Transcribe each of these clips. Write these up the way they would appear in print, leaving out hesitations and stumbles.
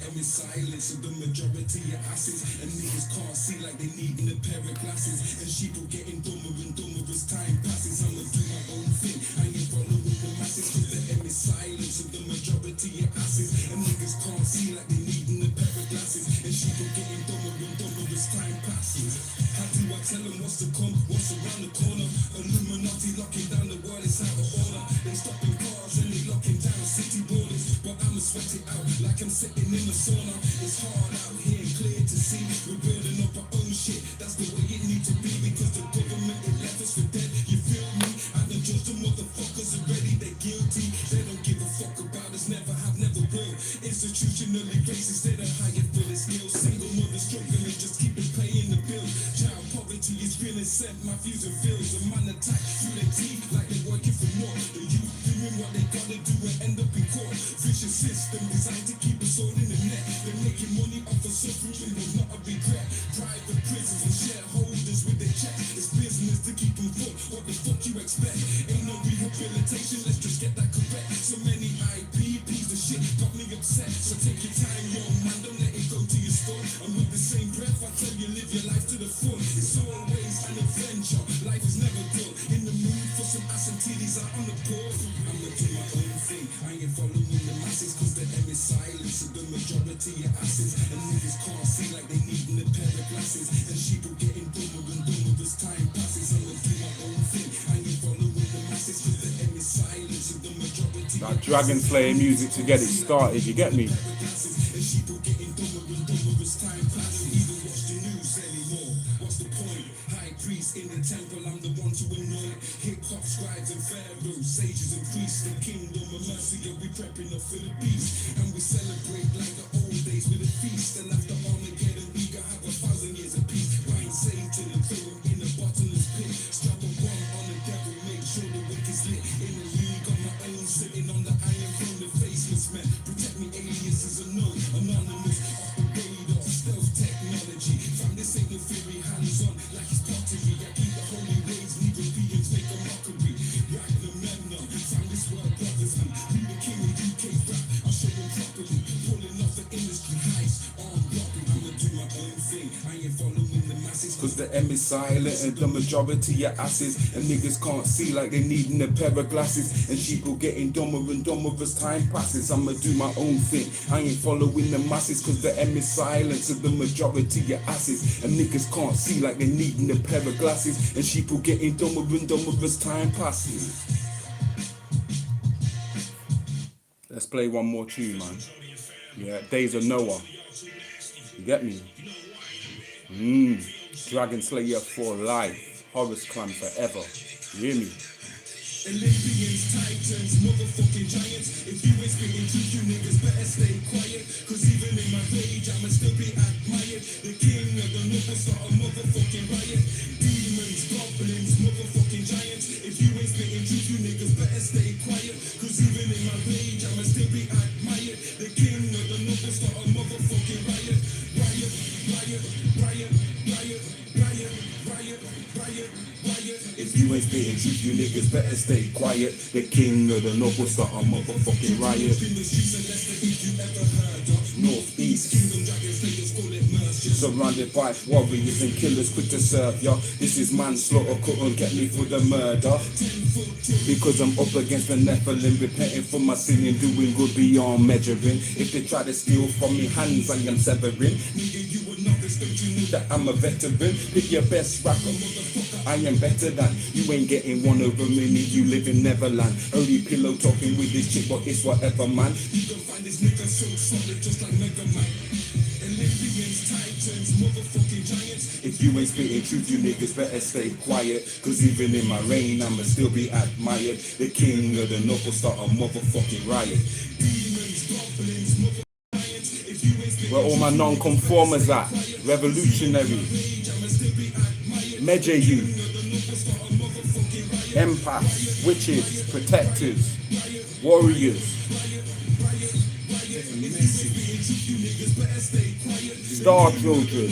M is silent, so the majority are asses. And niggas can't see like they needing a pair of glasses. And sheep are getting dumber and dumber as time passes. I'ma do my own thing, I ain't following the masses. Cause the M is silent, so the majority are asses. And niggas can't see like they needing a pair of glasses. And sheep are getting dumber and dumber as time passes. How do I tell them what's to come, what's around the corner? Illuminati locking down the world, it's out of order. They stopping cars and they locking down city borders. But I'ma sweat it out like I'm sitting in the sauna. It's hard out here, clear to see. We're building up our own shit, that's the way it need to be. Because the government, it left us for dead, you feel me? I done judged the motherfuckers already, they're guilty. They don't give a fuck about us, never have, never will. Institutionally racist, they don't hire for the skills. Single mother struggling, just keep it paying the bills. Child poverty is real and sent my views and feels. A man attacked through their teeth like they're working for more. The youth doing what they gotta do and end up in court. Vicious system designed to keep us all in the net. They're making money off of suffering with not a regret. Private prisons and shareholders with their checks. It's business to keep them full. What the fuck you expect? Ain't no rehabilitation, let's just get that correct. So many IPPs, the shit got me upset. So take your time, young man, don't let it go to your store. And with the same breath, I tell you, live your life to the full. It's always an adventure, life is never dull. In the mood for some ass and titties out on the board. I'ma do my own thing, I ain't following the masses. Cause the M is silent, so the majority are asses. And niggas can't see like they needing a pair of glasses. And sheep are getting dumber and dumber as time passes. I'ma do my own thing, I ain't following the masses. Cause the M is silent, so the majority That Dragon Slayer music to get it started, you get me? and sheep are getting dumber and dumber as time passes. Even watch the news anymore, what's the point? High priest in the temple, I'm the one to anoint. Hip-hop scribes and pharaohs, sages and priests. The kingdom of mercy, and we prepping up for the beast. And we celebrate like the old days with a feast. And after Armageddon, we gonna have 1,000 years of peace. Bind Satan and throw him in a bottomless pit. Strap a bomb on the devil, make sure the wick is lit. In the league on my own, sitting on the iron throne, the faceless man. Protect me, aliases unknown, anonymous, off the radar, stealth technology. Fam, this ain't no theory, hands on, like it's pottery. I keep the holy ways, legal beings make a mockery. Magnum Memna, fam, this world bothers me. We the king of UK rap, I'll show them properly. Pulling off the industry heist, armed robbery. I'ma do my own thing, I ain't following the masses. Cause the M is silent and the majority are asses. And niggas can't see like they needing a pair of glasses. And sheep are getting dumber and dumber as time passes. I'ma do my own thing, I ain't following the masses. Cause the M is silent, so the majority are asses. And niggas can't see like they needing a pair of glasses. And sheep are getting dumber and dumber as time passes. Let's play one more tune, man. Yeah, Days of Noah. You get me? Dragon Slayer for life. Horus Clan forever. You hear me? Olympians, titans, motherfucking giants. If you ain't spitting truth, you niggas better stay quiet. Cause even in my rage, I'ma still be admired. The king of the north will start a motherfucking riot. Demons, goblins, motherfucking giants. If you ain't spitting truth, you niggas better stay quiet. Cause even in my rage, I'ma still be admired. The king of the north will start a motherfucking riot. Riot, riot, riot, riot, riot, riot, riot, riot. If you ain't spitting truth, you niggas better stay quiet. The king of the north will start a motherfucking riot. In the streets of Leicester, if you ever heard of Northeast, Kingdom Dragon Slayers, call it mercy. surrounded by warriors and killers quick to serve ya. This is manslaughter, couldn't get me for the murder. Because I'm up against the Nephilim, repenting for my sin and doing good beyond measuring. If they try to steal from me hands, I am severing. Nigga, you would not respect, you know That I'm a veteran, pick your best rapper. I am better than you, ain't getting one over me. You live in Neverland. Only pillow talking with this chick, but it's whatever, man. You can find this nigga so solid, just like Mega Man. Olympians, titans, motherfucking giants. If you ain't spitting truth, you niggas better stay quiet. Cause even in my reign, I'ma still be admired. The king of the north will start a motherfucking riot. Demons, goblins, motherfucking giants. If you ain't spitting Where all my non-conformers at? Revolutionary. Measure you. Empaths, witches, protectors, warriors. Star children.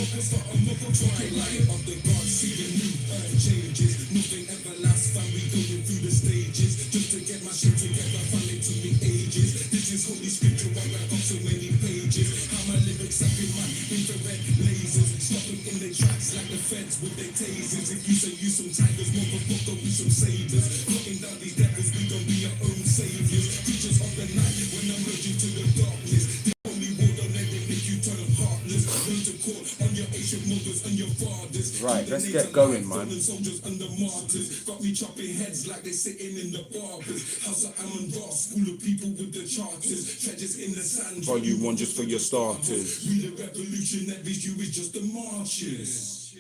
Holy scripture, why I got so many pages? How Right, let's get going, man. Fallen soldiers under martyrs. Got me chopping heads like they're sitting in the barbers. House of Ammon Ross, full of people with the charters. Treasures in the sand. Volume 1 just for your starters. We the revolutionaries, you is just the marches.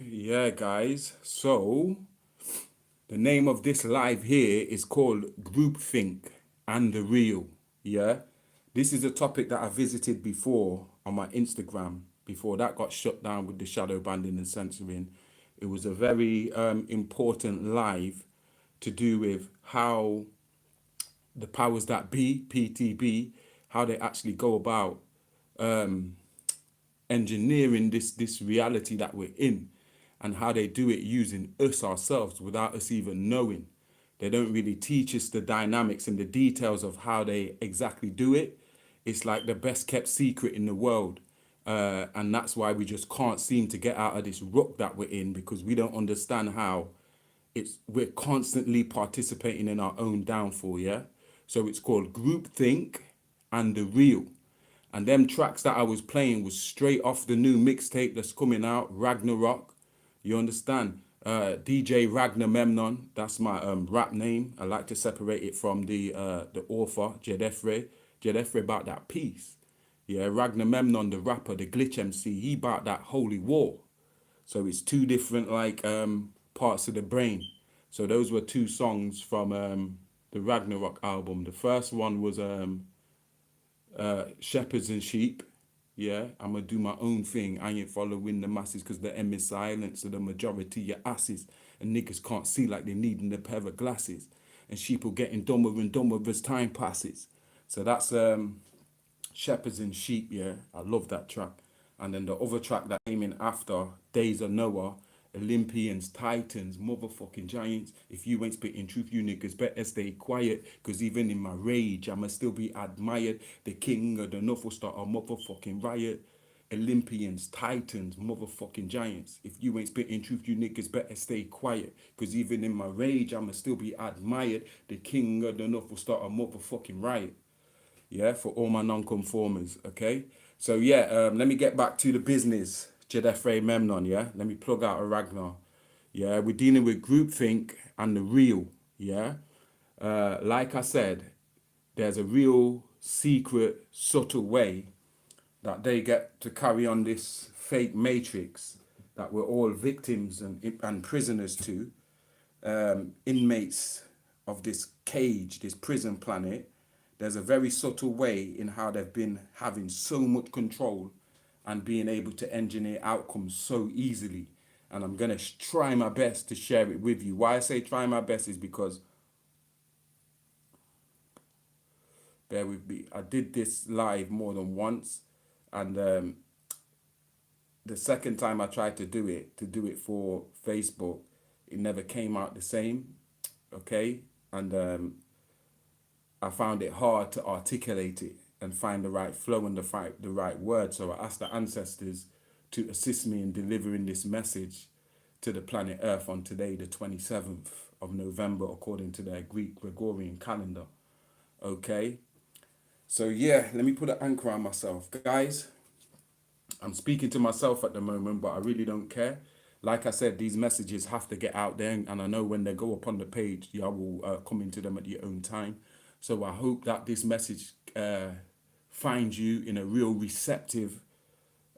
Yeah, guys. So, the name of this live here is called Groupthink and the Real. Yeah. This is a topic that I visited before on my Instagram. Before that got shut down with the shadow banning and censoring. It was a very important live to do with how the powers that be, PTB, how they actually go about engineering this reality that we're in, and how they do it using us ourselves without us even knowing. They don't really teach us the dynamics and the details of how they exactly do it. It's like the best kept secret in the world. And that's why we just can't seem to get out of this rut that we're in, because we don't understand how we're constantly participating in our own downfall, yeah? So it's called Groupthink and the Real. And them tracks that I was playing was straight off the new mixtape that's coming out, Ragnarok. You understand? DJ Ragnar Memnon, that's my rap name. I like to separate it from the author, Jedefre. Jedefre about that peace. Yeah, Ragnar Memnon, the rapper, the glitch MC, he about that holy war. So it's two different like parts of the brain. So those were two songs from the Ragnarok album. The first one was Shepherds and Sheep. Yeah, I'm gonna do my own thing. I ain't following the masses because the M is silent, so the majority your asses. And niggas can't see like they needing a pair of glasses. And sheep are getting dumber and dumber as time passes. So that's Shepherds and Sheep, yeah. I love that track. And then the other track that came in after, Days of Noah, Olympians, Titans, motherfucking giants. If you ain't spitting truth, you niggas better stay quiet. Cause even in my rage, I'ma still be admired. The king of the north will start a motherfucking riot. Olympians, Titans, motherfucking giants. If you ain't spitting truth, you niggas better stay quiet. Cause even in my rage, I'ma still be admired. The king of the north will start a motherfucking riot. Yeah, for all my non-conformers, okay? So yeah, let me get back to the business. Jedefre Memnon, yeah? Let me plug out a Ragnar. Yeah, we're dealing with groupthink and the real, yeah? Like I said, there's a real secret, subtle way that they get to carry on this fake matrix that we're all victims and prisoners to, inmates of this cage, this prison planet. There's a very subtle way in how they've been having so much control and being able to engineer outcomes so easily. And I'm going to try my best to share it with you. Why I say try my best is because, bear with me, I did this live more than once. And the second time I tried to do it for Facebook, it never came out the same. Okay. And I found it hard to articulate it and find the right flow and the right word. So I asked the ancestors to assist me in delivering this message to the planet Earth on today, the 27th of November, according to their Greek Gregorian calendar. Okay. So yeah, let me put an anchor on myself. Guys, I'm speaking to myself at the moment, but I really don't care. Like I said, these messages have to get out there, and I know when they go up on the page, y'all will come into them at your own time. So I hope that this message finds you in a real receptive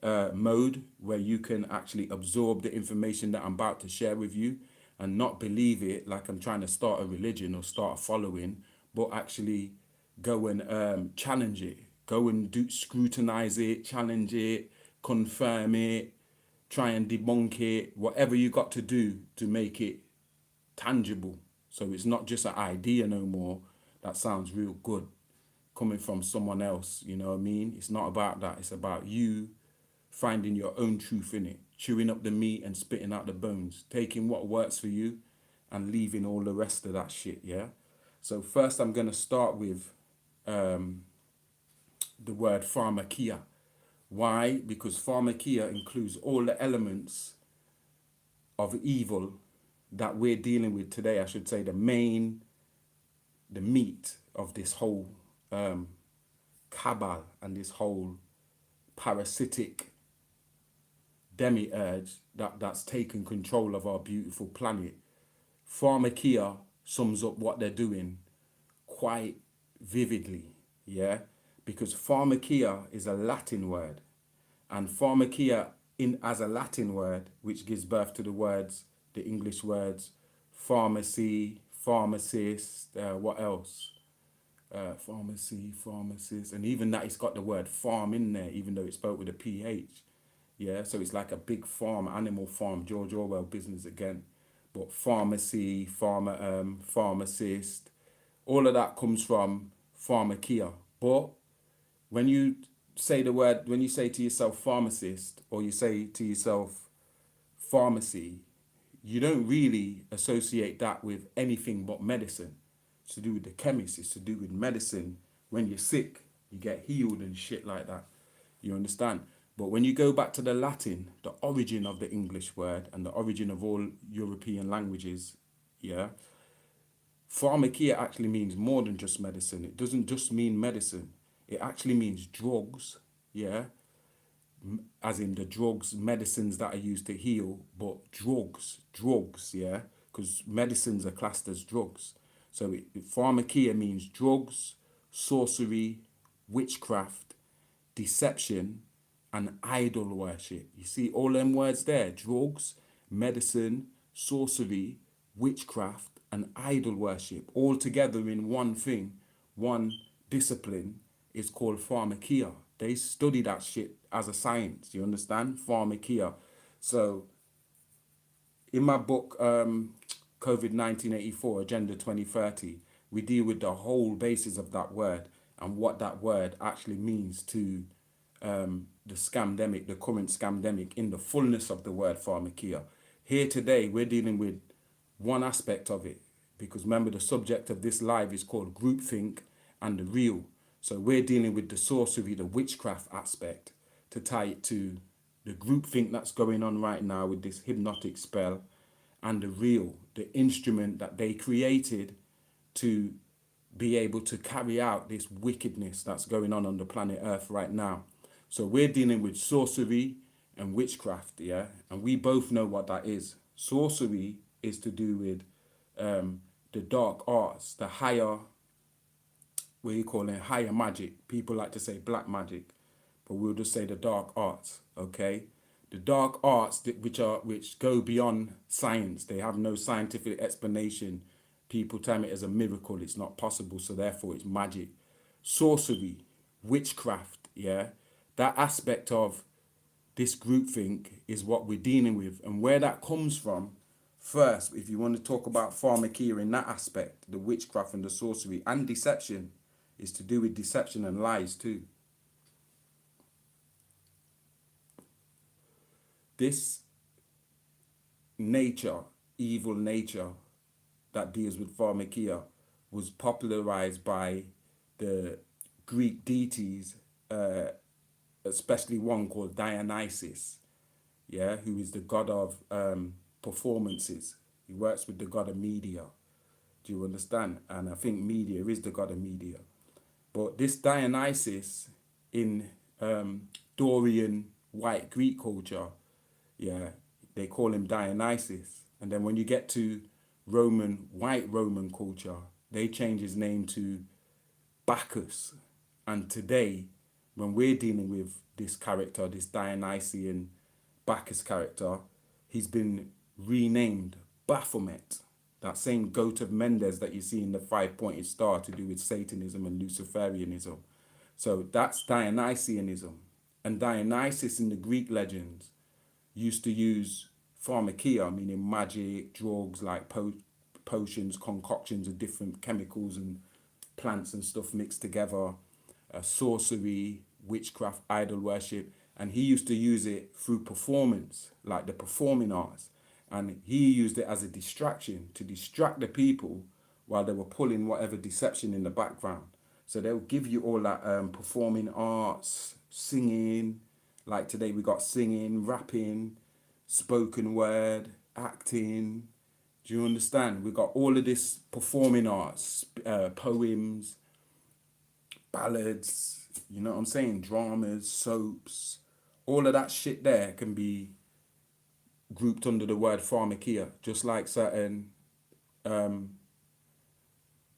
mode where you can actually absorb the information that I'm about to share with you and not believe it like I'm trying to start a religion or start a following, but actually go and challenge it. Go and scrutinize it, challenge it, confirm it, try and debunk it, whatever you got to do to make it tangible. So it's not just an idea no more that sounds real good coming from someone else, you know what I mean? It's not about that. It's about you finding your own truth in it, chewing up the meat and spitting out the bones, taking what works for you and leaving all the rest of that shit, yeah? So first I'm going to start with the word pharmakia. Why? Because pharmakia includes all the elements of evil that we're dealing with today. I should say the meat of this whole cabal and this whole parasitic demiurge that's taken control of our beautiful planet. Pharmakia sums up what they're doing quite vividly, yeah? Because pharmakia is a Latin word, and pharmakia in as a Latin word, which gives birth to the words, the English words, pharmacy, pharmacist, what else? Pharmacy, pharmacist, and even that it's got the word farm in there, even though it's spelled with a PH. Yeah, so it's like a big farm, animal farm, George Orwell business again. But pharmacy, pharmacist, all of that comes from pharmakia. But when you say the word, when you say to yourself pharmacist, or you say to yourself pharmacy, you don't really associate that with anything but medicine. It's to do with the chemist, it's to do with medicine. When you're sick, you get healed and shit like that. You understand? But when you go back to the Latin, the origin of the English word and the origin of all European languages, yeah, pharmakia actually means more than just medicine. It doesn't just mean medicine. It actually means drugs, yeah, as in the drugs, medicines that are used to heal, but drugs, yeah, because medicines are classed as drugs. So pharmakia means drugs, sorcery, witchcraft, deception, and idol worship. You see all them words there: drugs, medicine, sorcery, witchcraft, and idol worship, all together in one thing, one discipline, is called pharmakia. They study that shit as a science. You understand? Pharmakia. So in my book, COVID 1984, Agenda 2030, we deal with the whole basis of that word and what that word actually means to the scamdemic, the current scamdemic, in the fullness of the word pharmakia. Here today, we're dealing with one aspect of it, because remember, the subject of this live is called groupthink and the real. So we're dealing with the sorcery, the witchcraft aspect, to tie it to the groupthink that's going on right now with this hypnotic spell, and the real, the instrument that they created to be able to carry out this wickedness that's going on the planet Earth right now. So we're dealing with sorcery and witchcraft, yeah? And we both know what that is. Sorcery is to do with the dark arts, the higher, what you call it, higher magic. People like to say black magic, but we'll just say the dark arts, okay? The dark arts which go beyond science. They have no scientific explanation. People term it as a miracle. It's not possible, so therefore it's magic. Sorcery, witchcraft, yeah? That aspect of this groupthink is what we're dealing with. And where that comes from, first, if you want to talk about pharmakia in that aspect, the witchcraft and the sorcery and deception, is to do with deception and lies too. This nature, evil nature that deals with pharmakia, was popularized by the Greek deities, especially one called Dionysus, yeah, who is the god of performances. He works with the god of media. Do you understand? And I think media is the god of media. But this Dionysus in Dorian white Greek culture, yeah, they call him Dionysus. And then when you get to white Roman culture, they change his name to Bacchus. And today, when we're dealing with this character, this Dionysian Bacchus character, he's been renamed Baphomet. That same goat of Mendes that you see in the 5-pointed star, to do with Satanism and Luciferianism. So that's Dionysianism. And Dionysus in the Greek legends used to use pharmakia, meaning magic, drugs like potions, concoctions of different chemicals and plants and stuff mixed together, sorcery, witchcraft, idol worship. And he used to use it through performance, like the performing arts. And he used it as a distraction to distract the people while they were pulling whatever deception in the background. So they'll give you all that performing arts, singing. Like today we got singing, rapping, spoken word, acting. Do you understand? We got all of this performing arts, poems, ballads, you know what I'm saying? Dramas, soaps, all of that shit there can be grouped under the word pharmakia, just like certain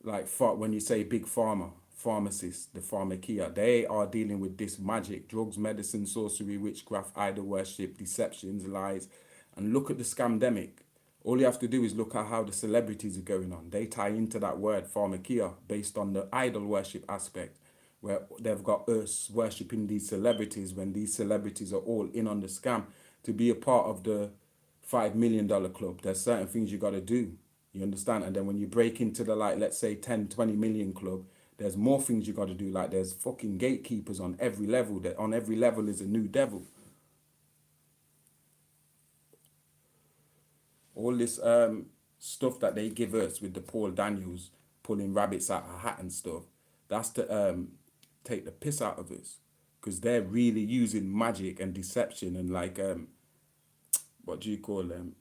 when you say big pharma, pharmacists, the pharmakia, they are dealing with this magic, drugs, medicine, sorcery, witchcraft, idol worship, deceptions, lies. And look at the scamdemic. All you have to do is look at how the celebrities are going on. They tie into that word pharmakia based on the idol worship aspect, where they've got us worshipping these celebrities when these celebrities are all in on the scam. To be a part of the $5 million club, there's certain things you got to do. You understand? And then when you break into the, like, let's say 10, 20 million club, there's more things you got to do. Like, there's fucking gatekeepers on every level. That on every level is a new devil. All this stuff that they give us with the Paul Daniels pulling rabbits out of a hat and stuff, that's to take the piss out of us, because they're really using magic and deception and like what do you call them,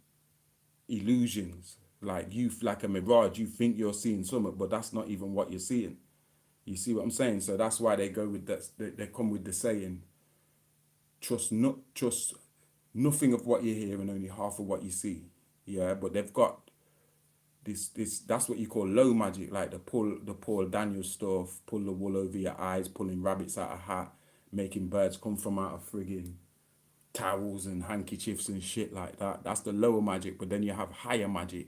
illusions. Like, you, like a mirage, you think you're seeing something, but that's not even what you're seeing. You see what I'm saying? So that's why they go with that. They come with the saying, trust nothing of what you hear and only half of what you see. Yeah, but they've got this that's what you call low magic, like the Paul Daniels stuff, pull the wool over your eyes, pulling rabbits out of a hat, making birds come from out of friggin' towels and handkerchiefs and shit like that. That's the lower magic. But then you have higher magic.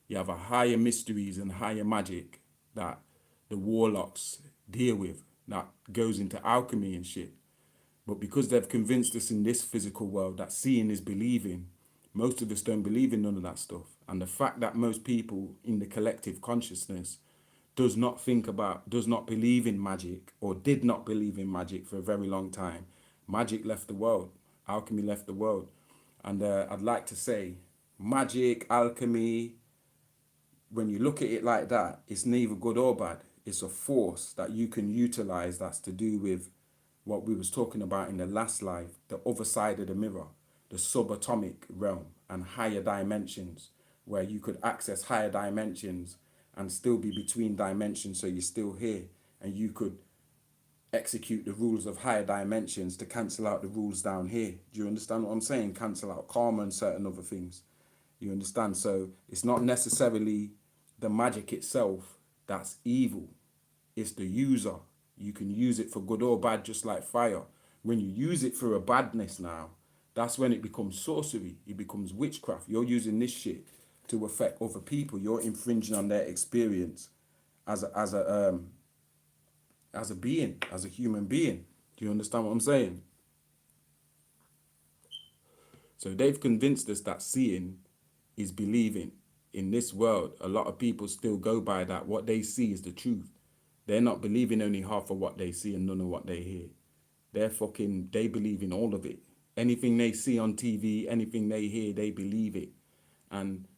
You have a higher mysteries and higher magic that the warlocks deal with, that goes into alchemy and shit. But because they've convinced us in this physical world that seeing is believing, most of us don't believe in none of that stuff. And the fact that most people in the collective consciousness does not believe in magic, or did not believe in magic for a very long time. Magic left the world. Alchemy left the world. And I'd like to say magic, alchemy, when you look at it like that, it's neither good or bad. It's a force that you can utilize that's to do with what we was talking about in the last life, the other side of the mirror, the subatomic realm and higher dimensions, where you could access higher dimensions and still be between dimensions, so you're still here, and you could execute the rules of higher dimensions to cancel out the rules down here. Do you understand what I'm saying? Cancel out karma and certain other things. You understand? So it's not necessarily the magic itself that's evil. It's the user. You can use it for good or bad, just like fire. When you use it for a badness now, that's when it becomes sorcery. It becomes witchcraft. You're using this shit to affect other people. You're infringing on their experience as a being, as a human being. Do you understand what I'm saying? So they've convinced us that seeing is believing. In this world, a lot of people still go by that. What they see is the truth. They're not believing only half of what they see and none of what they hear. They believe in all of it. Anything they see on TV, anything they hear, they believe it. And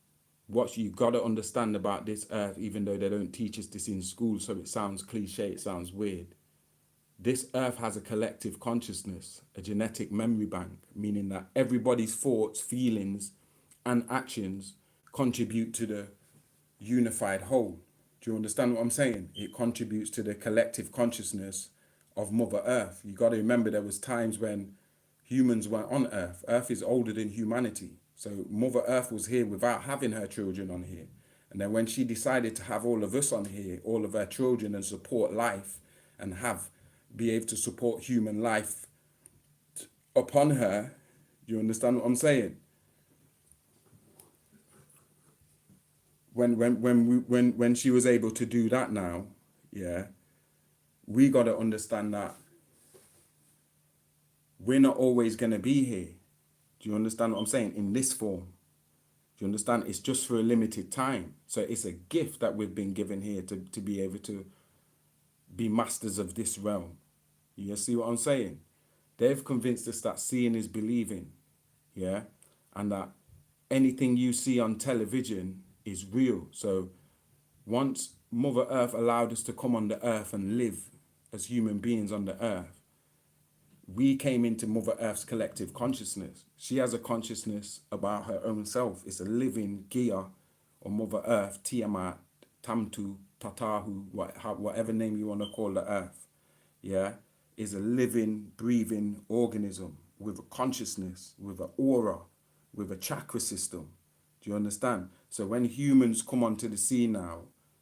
what you got to understand about this earth, even though they don't teach us this in school, so it sounds cliche, it sounds weird. This earth has a collective consciousness, a genetic memory bank, meaning that everybody's thoughts, feelings, and actions contribute to the unified whole. Do you understand what I'm saying? It contributes to the collective consciousness of Mother Earth. You got to remember there was times when humans were on Earth. Earth is older than humanity. So Mother Earth was here without having her children on here. And then when she decided to have all of us on here, all of her children, and support life and be able to support human life upon her, do you understand what I'm saying? When she was able to do that now, yeah, we got to understand that we're not always going to be here. Do you understand what I'm saying? In this form. Do you understand? It's just for a limited time. So it's a gift that we've been given here to be able to be masters of this realm. You see what I'm saying? They've convinced us that seeing is believing. Yeah. And that anything you see on television is real. So once Mother Earth allowed us to come on the earth and live as human beings on the earth, we came into Mother Earth's collective consciousness. She has a consciousness about her own self. It's a living Gia, or Mother Earth, Tiamat, Tamtu, Tatahu, whatever name you want to call the earth. Yeah, is a living, breathing organism with a consciousness, with an aura, with a chakra system. Do you understand? So when humans come onto the scene now,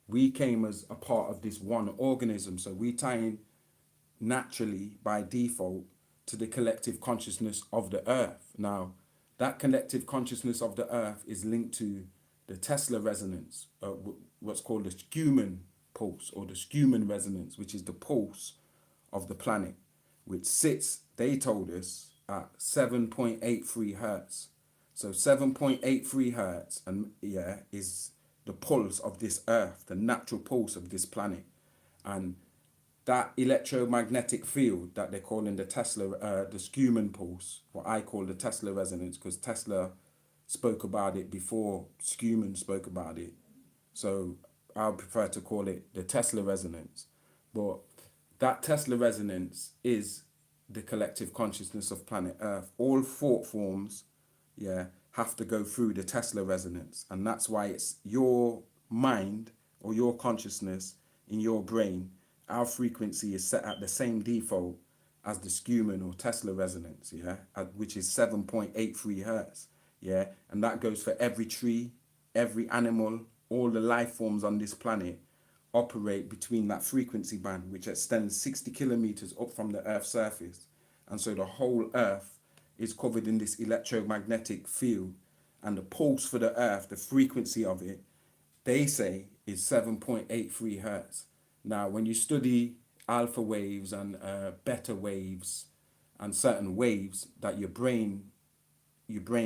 we came as a part of this one organism. So we tie in naturally by default to the collective consciousness of the earth. Now, that collective consciousness of the earth is linked to the Tesla resonance, what's called the Schumann pulse or the Schumann resonance, which is the pulse of the planet, which sits, they told us, at 7.83 hertz. So 7.83 hertz, and yeah, is the pulse of this earth, the natural pulse of this planet. And that electromagnetic field that they're calling the Tesla, the Schumann pulse, what I call the Tesla resonance, because Tesla spoke about it before Schumann spoke about it. So I would prefer to call it the Tesla resonance. But that Tesla resonance is the collective consciousness of planet Earth. All thought forms, yeah, have to go through the Tesla resonance. And that's why it's your mind or your consciousness in your brain. Our frequency is set at the same default as the Schumann or Tesla resonance, yeah, which is 7.83 hertz, yeah, and that goes for every tree, every animal, all the life forms on this planet operate between that frequency band, which extends 60 kilometers up from the Earth's surface. And so the whole Earth is covered in this electromagnetic field, and the pulse for the Earth, the frequency of it, they say is 7.83 hertz. Now, when you study alpha waves and beta waves and certain waves that your brain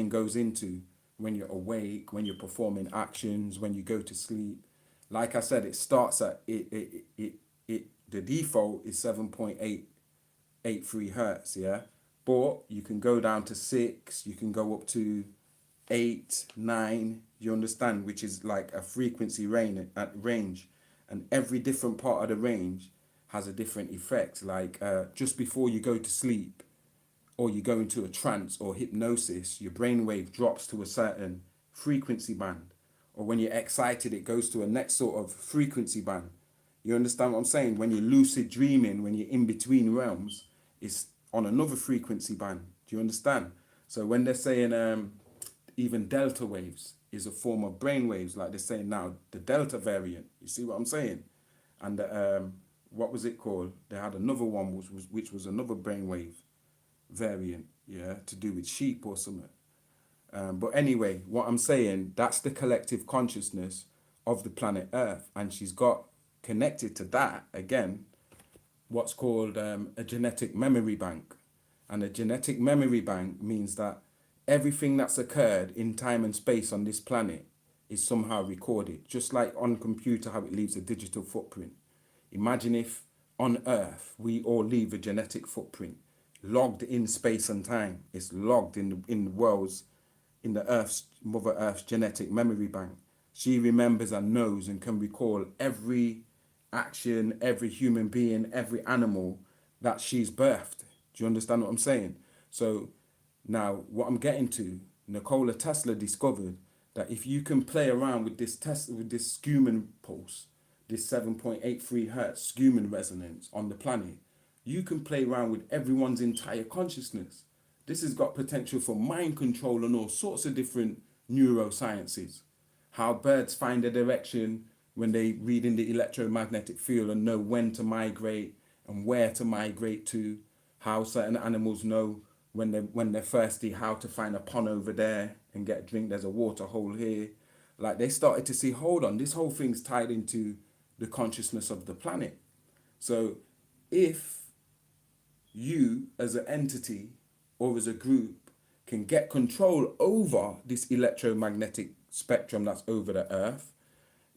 goes into when you're awake, when you're performing actions, when you go to sleep, like I said, it starts at the default is 7.83 hertz, yeah, but you can go down to 6, you can go up to 8, 9, you understand, which is like a frequency range, and every different part of the range has a different effect. Like just before you go to sleep or you go into a trance or hypnosis, your brainwave drops to a certain frequency band, or when you're excited it goes to a next sort of frequency band. You understand what I'm saying? When you're lucid dreaming, when you're in between realms, it's on another frequency band. Do you understand? So when they're saying even delta waves is a form of brain waves, like they're saying now, the delta variant, you see what I'm saying? And what was it called? They had another one which was another brainwave variant, yeah, to do with sheep or something. But anyway, what I'm saying, that's the collective consciousness of the planet Earth, and she's got connected to that again what's called a genetic memory bank. And a genetic memory bank means that everything that's occurred in time and space on this planet is somehow recorded, just like on computer how it leaves a digital footprint. Imagine if on Earth we all leave a genetic footprint logged in space and time. It's logged in the world's, in the Earth's, Mother Earth's genetic memory bank. She remembers and knows and can recall every action, every human being, every animal that she's birthed. Do you understand what I'm saying? So now what I'm getting to, Nikola Tesla discovered that if you can play around with this Schumann pulse, this 7.83 hertz Schumann resonance on the planet, you can play around with everyone's entire consciousness. This has got potential for mind control and all sorts of different neurosciences. How birds find a direction when they read in the electromagnetic field and know when to migrate and where to migrate to. How certain animals know when they're thirsty, how to find a pond over there and get a drink. There's a water hole here. Like they started to see, hold on, this whole thing's tied into the consciousness of the planet. So if you as an entity or as a group can get control over this electromagnetic spectrum that's over the earth,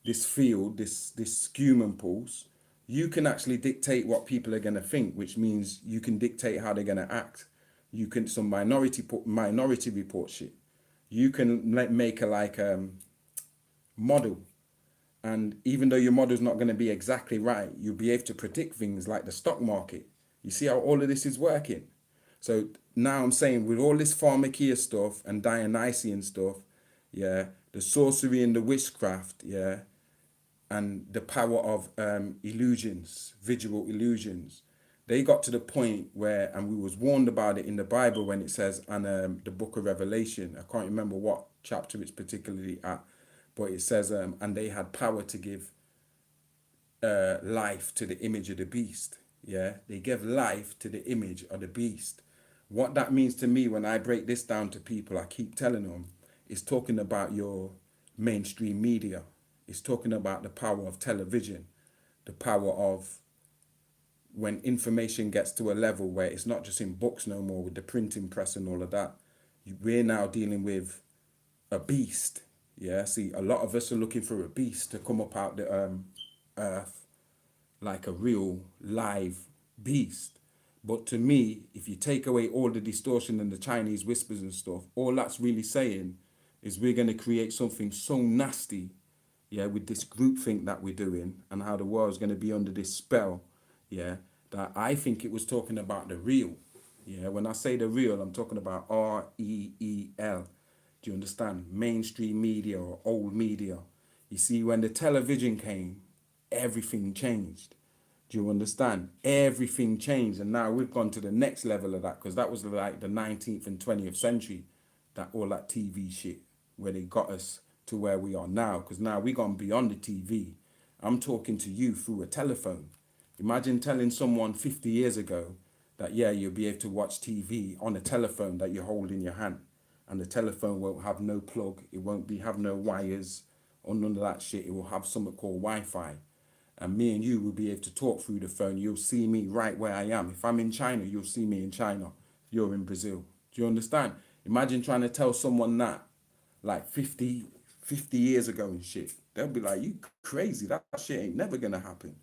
this field, this Schumann pulse, you can actually dictate what people are going to think, which means you can dictate how they're going to act. You can, some minority report shit. You can make a model, and even though your model's not going to be exactly right, you'll be able to predict things like the stock market. You see how all of this is working? So now I'm saying with all this pharmakia stuff and Dionysian stuff, yeah, the sorcery and the witchcraft, yeah, and the power of illusions, visual illusions, they got to the point where, and we was warned about it in the Bible when it says, and the book of Revelation, I can't remember what chapter it's particularly at, but it says, and they had power to give life to the image of the beast. Yeah, they give life to the image of the beast. What that means to me when I break this down to people, I keep telling them, it's talking about your mainstream media. It's talking about the power of television, the power of when information gets to a level where it's not just in books no more with the printing press and all of that. We're now dealing with a beast. Yeah, see, a lot of us are looking for a beast to come up out the earth like a real live beast. But to me, if you take away all the distortion and the Chinese whispers and stuff, all that's really saying is we're going to create something so nasty, yeah, with this groupthink that we're doing and how the world's going to be under this spell, yeah, that I think it was talking about the real. Yeah, when I say the real, I'm talking about REEL. Do you understand? Mainstream media or old media. You see, when the television came, everything changed. Do you understand? Everything changed. And now we've gone to the next level of that, because that was like the 19th and 20th century, that all that TV shit, where they got us to where we are now. Because now we've gone beyond the TV. I'm talking to you through a telephone. Imagine telling someone 50 years ago that, yeah, you'll be able to watch TV on a telephone that you hold in your hand. And the telephone won't have no plug. It won't have no wires or none of that shit. It will have something called Wi-Fi. And me and you will be able to talk through the phone. You'll see me right where I am. If I'm in China, you'll see me in China. If you're in Brazil. Do you understand? Imagine trying to tell someone that like 50 years ago and shit. They'll be like, you crazy. That shit ain't never going to happen.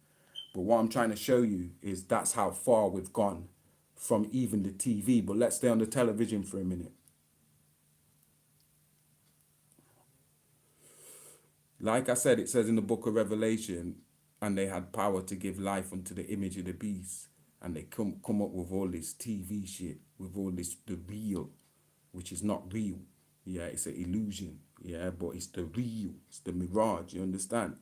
But what I'm trying to show you is that's how far we've gone from even the TV. But let's stay on the television for a minute. Like I said, it says in the book of Revelation, and they had power to give life unto the image of the beast. And they come up with all this TV shit, with all this, the real, which is not real. Yeah, it's an illusion. Yeah, but it's the real, it's the mirage, you understand?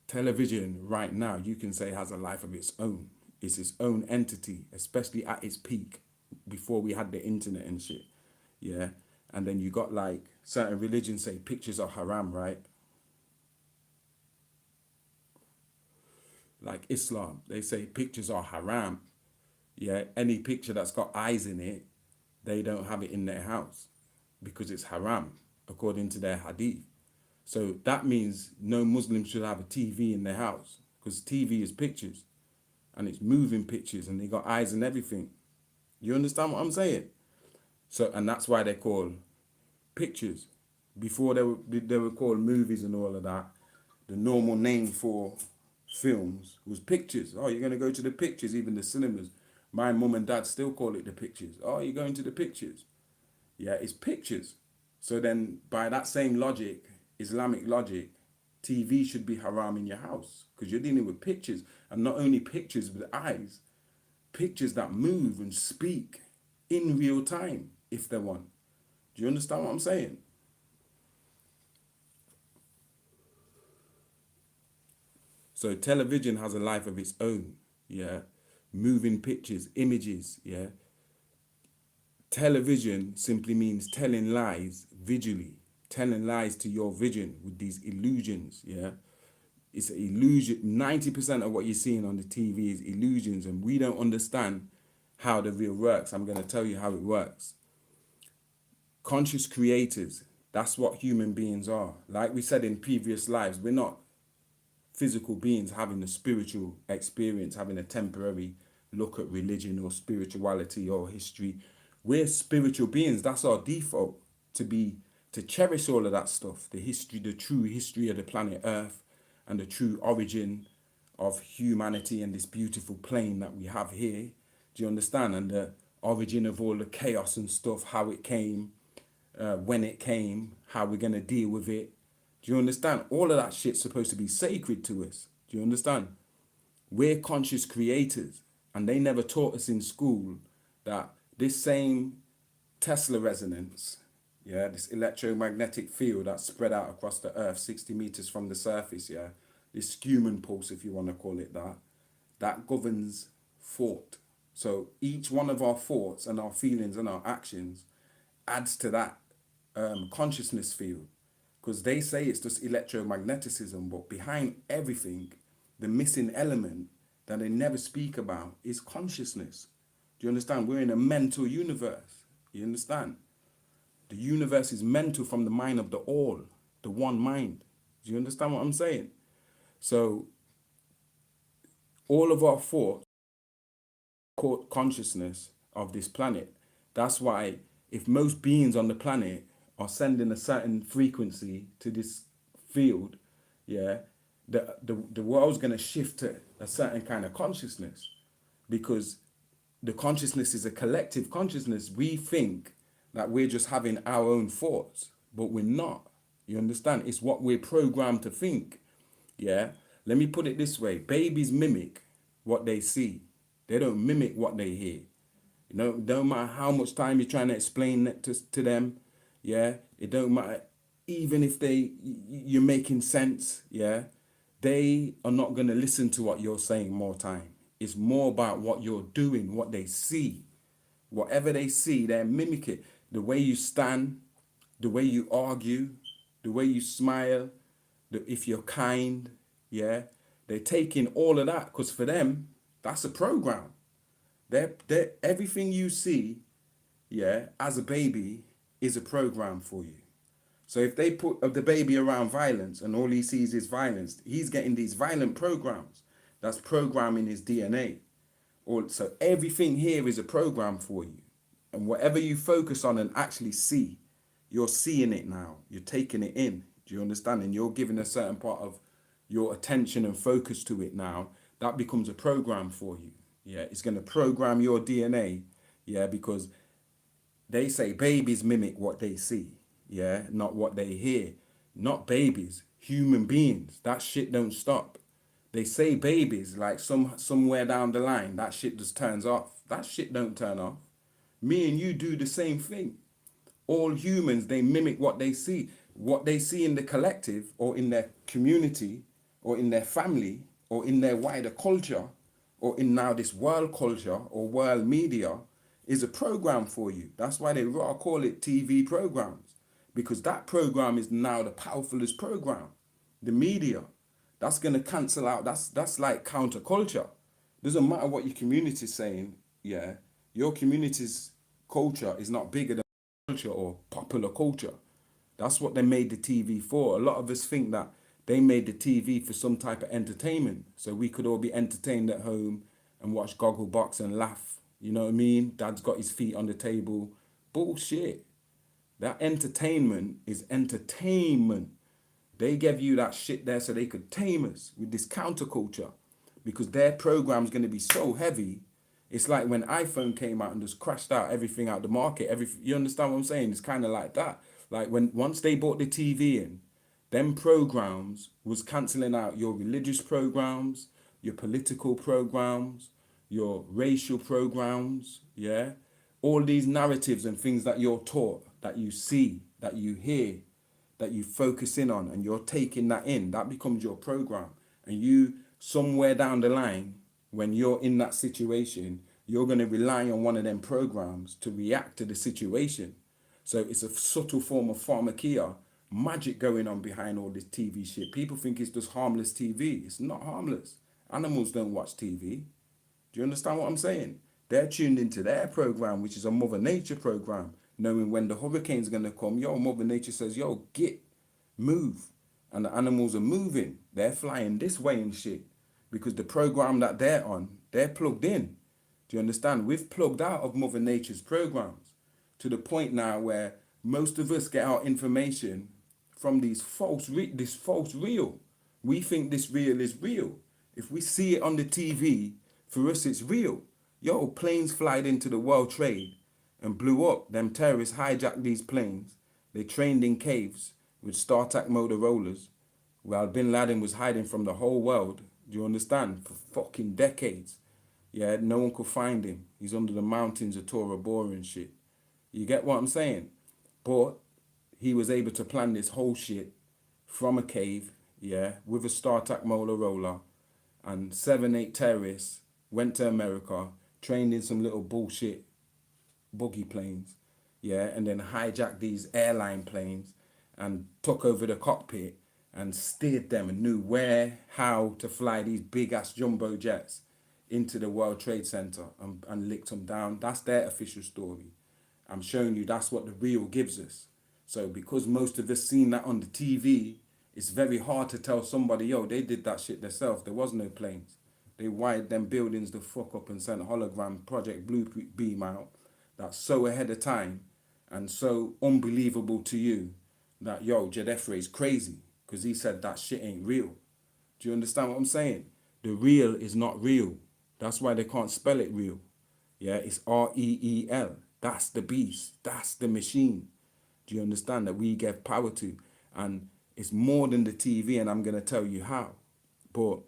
Television right now, you can say, has a life of its own. It's its own entity, especially at its peak, before we had the internet and shit. Yeah, and then you got like certain religions say pictures are haram, right? Like Islam, they say pictures are haram. Yeah, any picture that's got eyes in it, they don't have it in their house because it's haram, according to their hadith. So that means no Muslim should have a TV in their house, because TV is pictures and it's moving pictures and they got eyes and everything. You understand what I'm saying? So, and that's why they're called pictures. Before they were called movies and all of that, the normal name for films was pictures. Oh, you're going to go to the pictures, even the cinemas. My mum and dad still call it the pictures. Oh, you're going to the pictures. Yeah, it's pictures. So then by that same logic, Islamic logic, TV should be haram in your house, because you're dealing with pictures, and not only pictures with eyes, pictures that move and speak in real time if they want. Do you understand what I'm saying? So television has a life of its own, yeah. Moving pictures, images, yeah. Television simply means telling lies visually, telling lies to your vision with these illusions, yeah. It's an illusion. 90% of what you're seeing on the TV is illusions, and we don't understand how the real works. I'm going to tell you how it works. Conscious creators, that's what human beings are. Like we said in previous lives, we're not physical beings having a spiritual experience, having a temporary look at religion or spirituality or history. We're spiritual beings. That's our default, to cherish all of that stuff, the history, the true history of the planet Earth, and the true origin of humanity and this beautiful plane that we have here. Do you understand? And the origin of all the chaos and stuff, how it came, when it came, how we're going to deal with it. Do you understand? All of that shit's supposed to be sacred to us. Do you understand? We're conscious creators, and they never taught us in school that this same Tesla resonance, yeah, this electromagnetic field that's spread out across the earth 60 meters from the surface, yeah, this Schumann pulse, if you want to call it that, that governs thought. So each one of our thoughts and our feelings and our actions adds to that consciousness field. Because they say it's just electromagnetism, but behind everything, the missing element that they never speak about is consciousness. Do you understand? We're in a mental universe. You understand? The universe is mental from the mind of the all, the one mind. Do you understand what I'm saying? So all of our thoughts caught consciousness of this planet. That's why if most beings on the planet are sending a certain frequency to this field, yeah, the world's going to shift to a certain kind of consciousness, because the consciousness is a collective consciousness. We think that we're just having our own thoughts, but we're not. You understand? It's what we're programmed to think. Yeah. Let me put it this way. Babies mimic what they see. They don't mimic what they hear. You know, don't matter how much time you're trying to explain it to them. Yeah. It don't matter. Even if you're making sense. Yeah. They are not going to listen to what you're saying more time. It's more about what you're doing, what they see. Whatever they see, they mimic it. The way you stand, the way you argue, the way you smile, if you're kind, yeah. They're taking all of that because for them, that's a program. They're everything you see, yeah, as a baby is a program for you. So if they put the baby around violence and all he sees is violence, he's getting these violent programs. That's programming his DNA. So everything here is a program for you. And whatever you focus on and actually see, you're seeing it now. You're taking it in. Do you understand? And you're giving a certain part of your attention and focus to it now. That becomes a program for you. Yeah, it's going to program your DNA. Yeah, because they say babies mimic what they see. Yeah, not what they hear. Not babies, human beings. That shit don't stop. They say babies, like somewhere down the line, that shit just turns off. That shit don't turn off. Me and you do the same thing. All humans, they mimic what they see. What they see in the collective or in their community or in their family or in their wider culture or in now this world culture or world media is a program for you. That's why they call it TV programs, because that program is now the powerfulest program. The media. That's going to cancel out. That's like counterculture. Doesn't matter what your community is saying. Yeah, your community's culture is not bigger than culture or popular culture. That's what they made the TV for. A lot of us think that they made the TV for some type of entertainment, so we could all be entertained at home and watch Gogglebox and laugh. You know what I mean? Dad's got his feet on the table. Bullshit. That entertainment is entertainment. They gave you that shit there so they could tame us with this counterculture, because their program's going to be so heavy. It's like when iPhone came out and just crashed out everything out the market. You understand what I'm saying? It's kind of like that. Like once they bought the TV in, them programs was cancelling out your religious programs, your political programs, your racial programs, yeah? All these narratives and things that you're taught, that you see, that you hear, that you focus in on, and you're taking that in, that becomes your program. And you, somewhere down the line, when you're in that situation, you're going to rely on one of them programs to react to the situation. So it's a subtle form of pharmakia, magic going on behind all this TV shit. People think it's just harmless TV. It's not harmless. Animals don't watch TV. Do you understand what I'm saying? They're tuned into their program, which is a Mother Nature program, knowing when the hurricane's going to come. Yo, Mother Nature says, yo, move. And the animals are moving. They're flying this way and shit. Because the program that they're on, they're plugged in. Do you understand? We've plugged out of Mother Nature's programs to the point now where most of us get our information from this false real. We think this real is real. If we see it on the TV, for us it's real. Yo, planes flied into the World Trade and blew up. Them terrorists hijacked these planes. They trained in caves with StarTAC Motorola's while Bin Laden was hiding from the whole world. Do you understand? For fucking decades. Yeah, no one could find him. He's under the mountains of Tora Bora and shit. You get what I'm saying? But he was able to plan this whole shit from a cave, yeah, with a StarTAC Motorola. and 7, 8 terrorists went to America, trained in some little bullshit buggy planes, yeah, and then hijacked these airline planes and took over the cockpit and steered them and knew where, how to fly these big ass jumbo jets into the World Trade Center and licked them down. That's their official story. I'm showing you that's what the real gives us. So because most of us seen that on the TV, it's very hard to tell somebody, yo, they did that shit themselves. There was no planes. They wired them buildings the fuck up and sent a hologram Project Blue Beam out. That's so ahead of time and so unbelievable to you that, yo, Jedefre is crazy because he said that shit ain't real. Do you understand what I'm saying? The real is not real. That's why they can't spell it real. Yeah, it's REEL. That's the beast. That's the machine. Do you understand that we give power to? And it's more than the TV, and I'm going to tell you how. But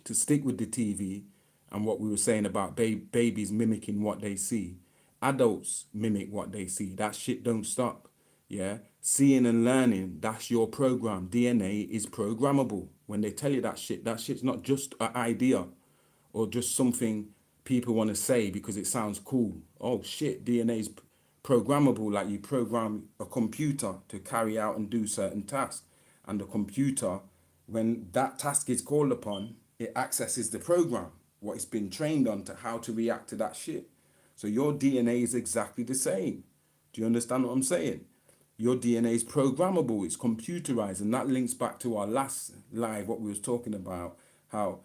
to stick with the TV and what we were saying about babies mimicking what they see, adults mimic what they see. That shit don't stop. Yeah, seeing and learning, that's your program. DNA is programmable. When they tell you that shit's not just an idea or just something people want to say because it sounds cool. Oh shit, DNA is programmable, like you program a computer to carry out and do certain tasks. And the computer, when that task is called upon, it accesses the program, what it's been trained on to how to react to that shit. So your DNA is exactly the same. Do you understand what I'm saying? Your DNA is programmable, it's computerized, and that links back to our last live, what we was talking about, how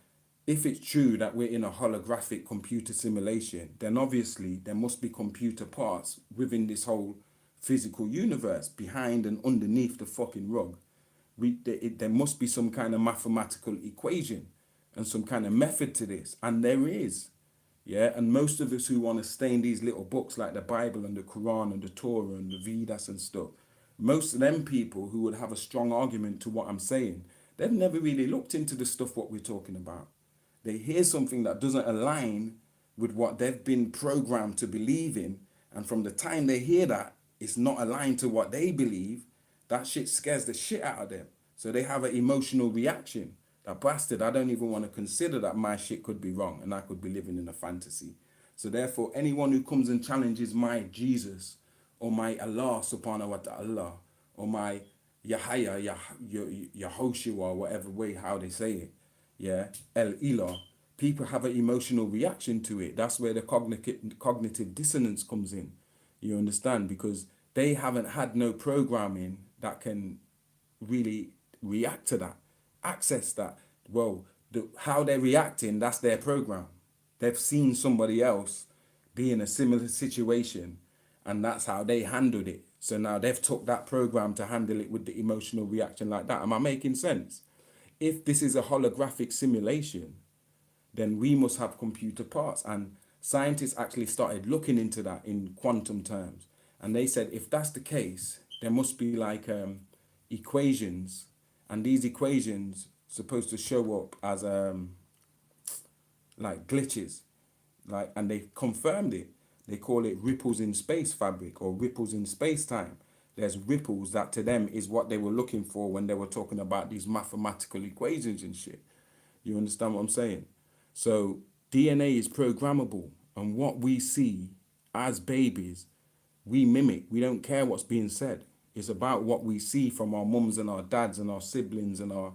if it's true that we're in a holographic computer simulation, then obviously there must be computer parts within this whole physical universe, behind and underneath the fucking rug. There must be some kind of mathematical equation and some kind of method to this, and there is. Yeah, and most of us who want to stay in these little books like the Bible and the Quran and the Torah and the Vedas and stuff, most of them people who would have a strong argument to what I'm saying, they've never really looked into the stuff what we're talking about. They hear something that doesn't align with what they've been programmed to believe in, and from the time they hear that it's not aligned to what they believe, that shit scares the shit out of them. So they have an emotional reaction. That bastard, I don't even want to consider that my shit could be wrong and I could be living in a fantasy. So therefore, anyone who comes and challenges my Jesus or my Allah subhanahu wa ta'ala or my Yahya, Yahoshua, or whatever way how they say it, yeah, El Ilah, people have an emotional reaction to it. That's where the cognitive dissonance comes in. You understand? Because they haven't had no programming that can really react to that, access that. Well, how they're reacting, that's their program. They've seen somebody else be in a similar situation and that's how they handled it. So now they've took that program to handle it with the emotional reaction like that. Am I making sense? If this is a holographic simulation, then we must have computer parts. And scientists actually started looking into that in quantum terms. And they said, if that's the case, there must be like equations. And these equations supposed to show up as like glitches. And they confirmed it. They call it ripples in space fabric or ripples in space time. There's ripples that to them is what they were looking for when they were talking about these mathematical equations and shit. You understand what I'm saying? So DNA is programmable, and what we see as babies, we mimic. We don't care what's being said. It's about what we see from our mums and our dads and our siblings and our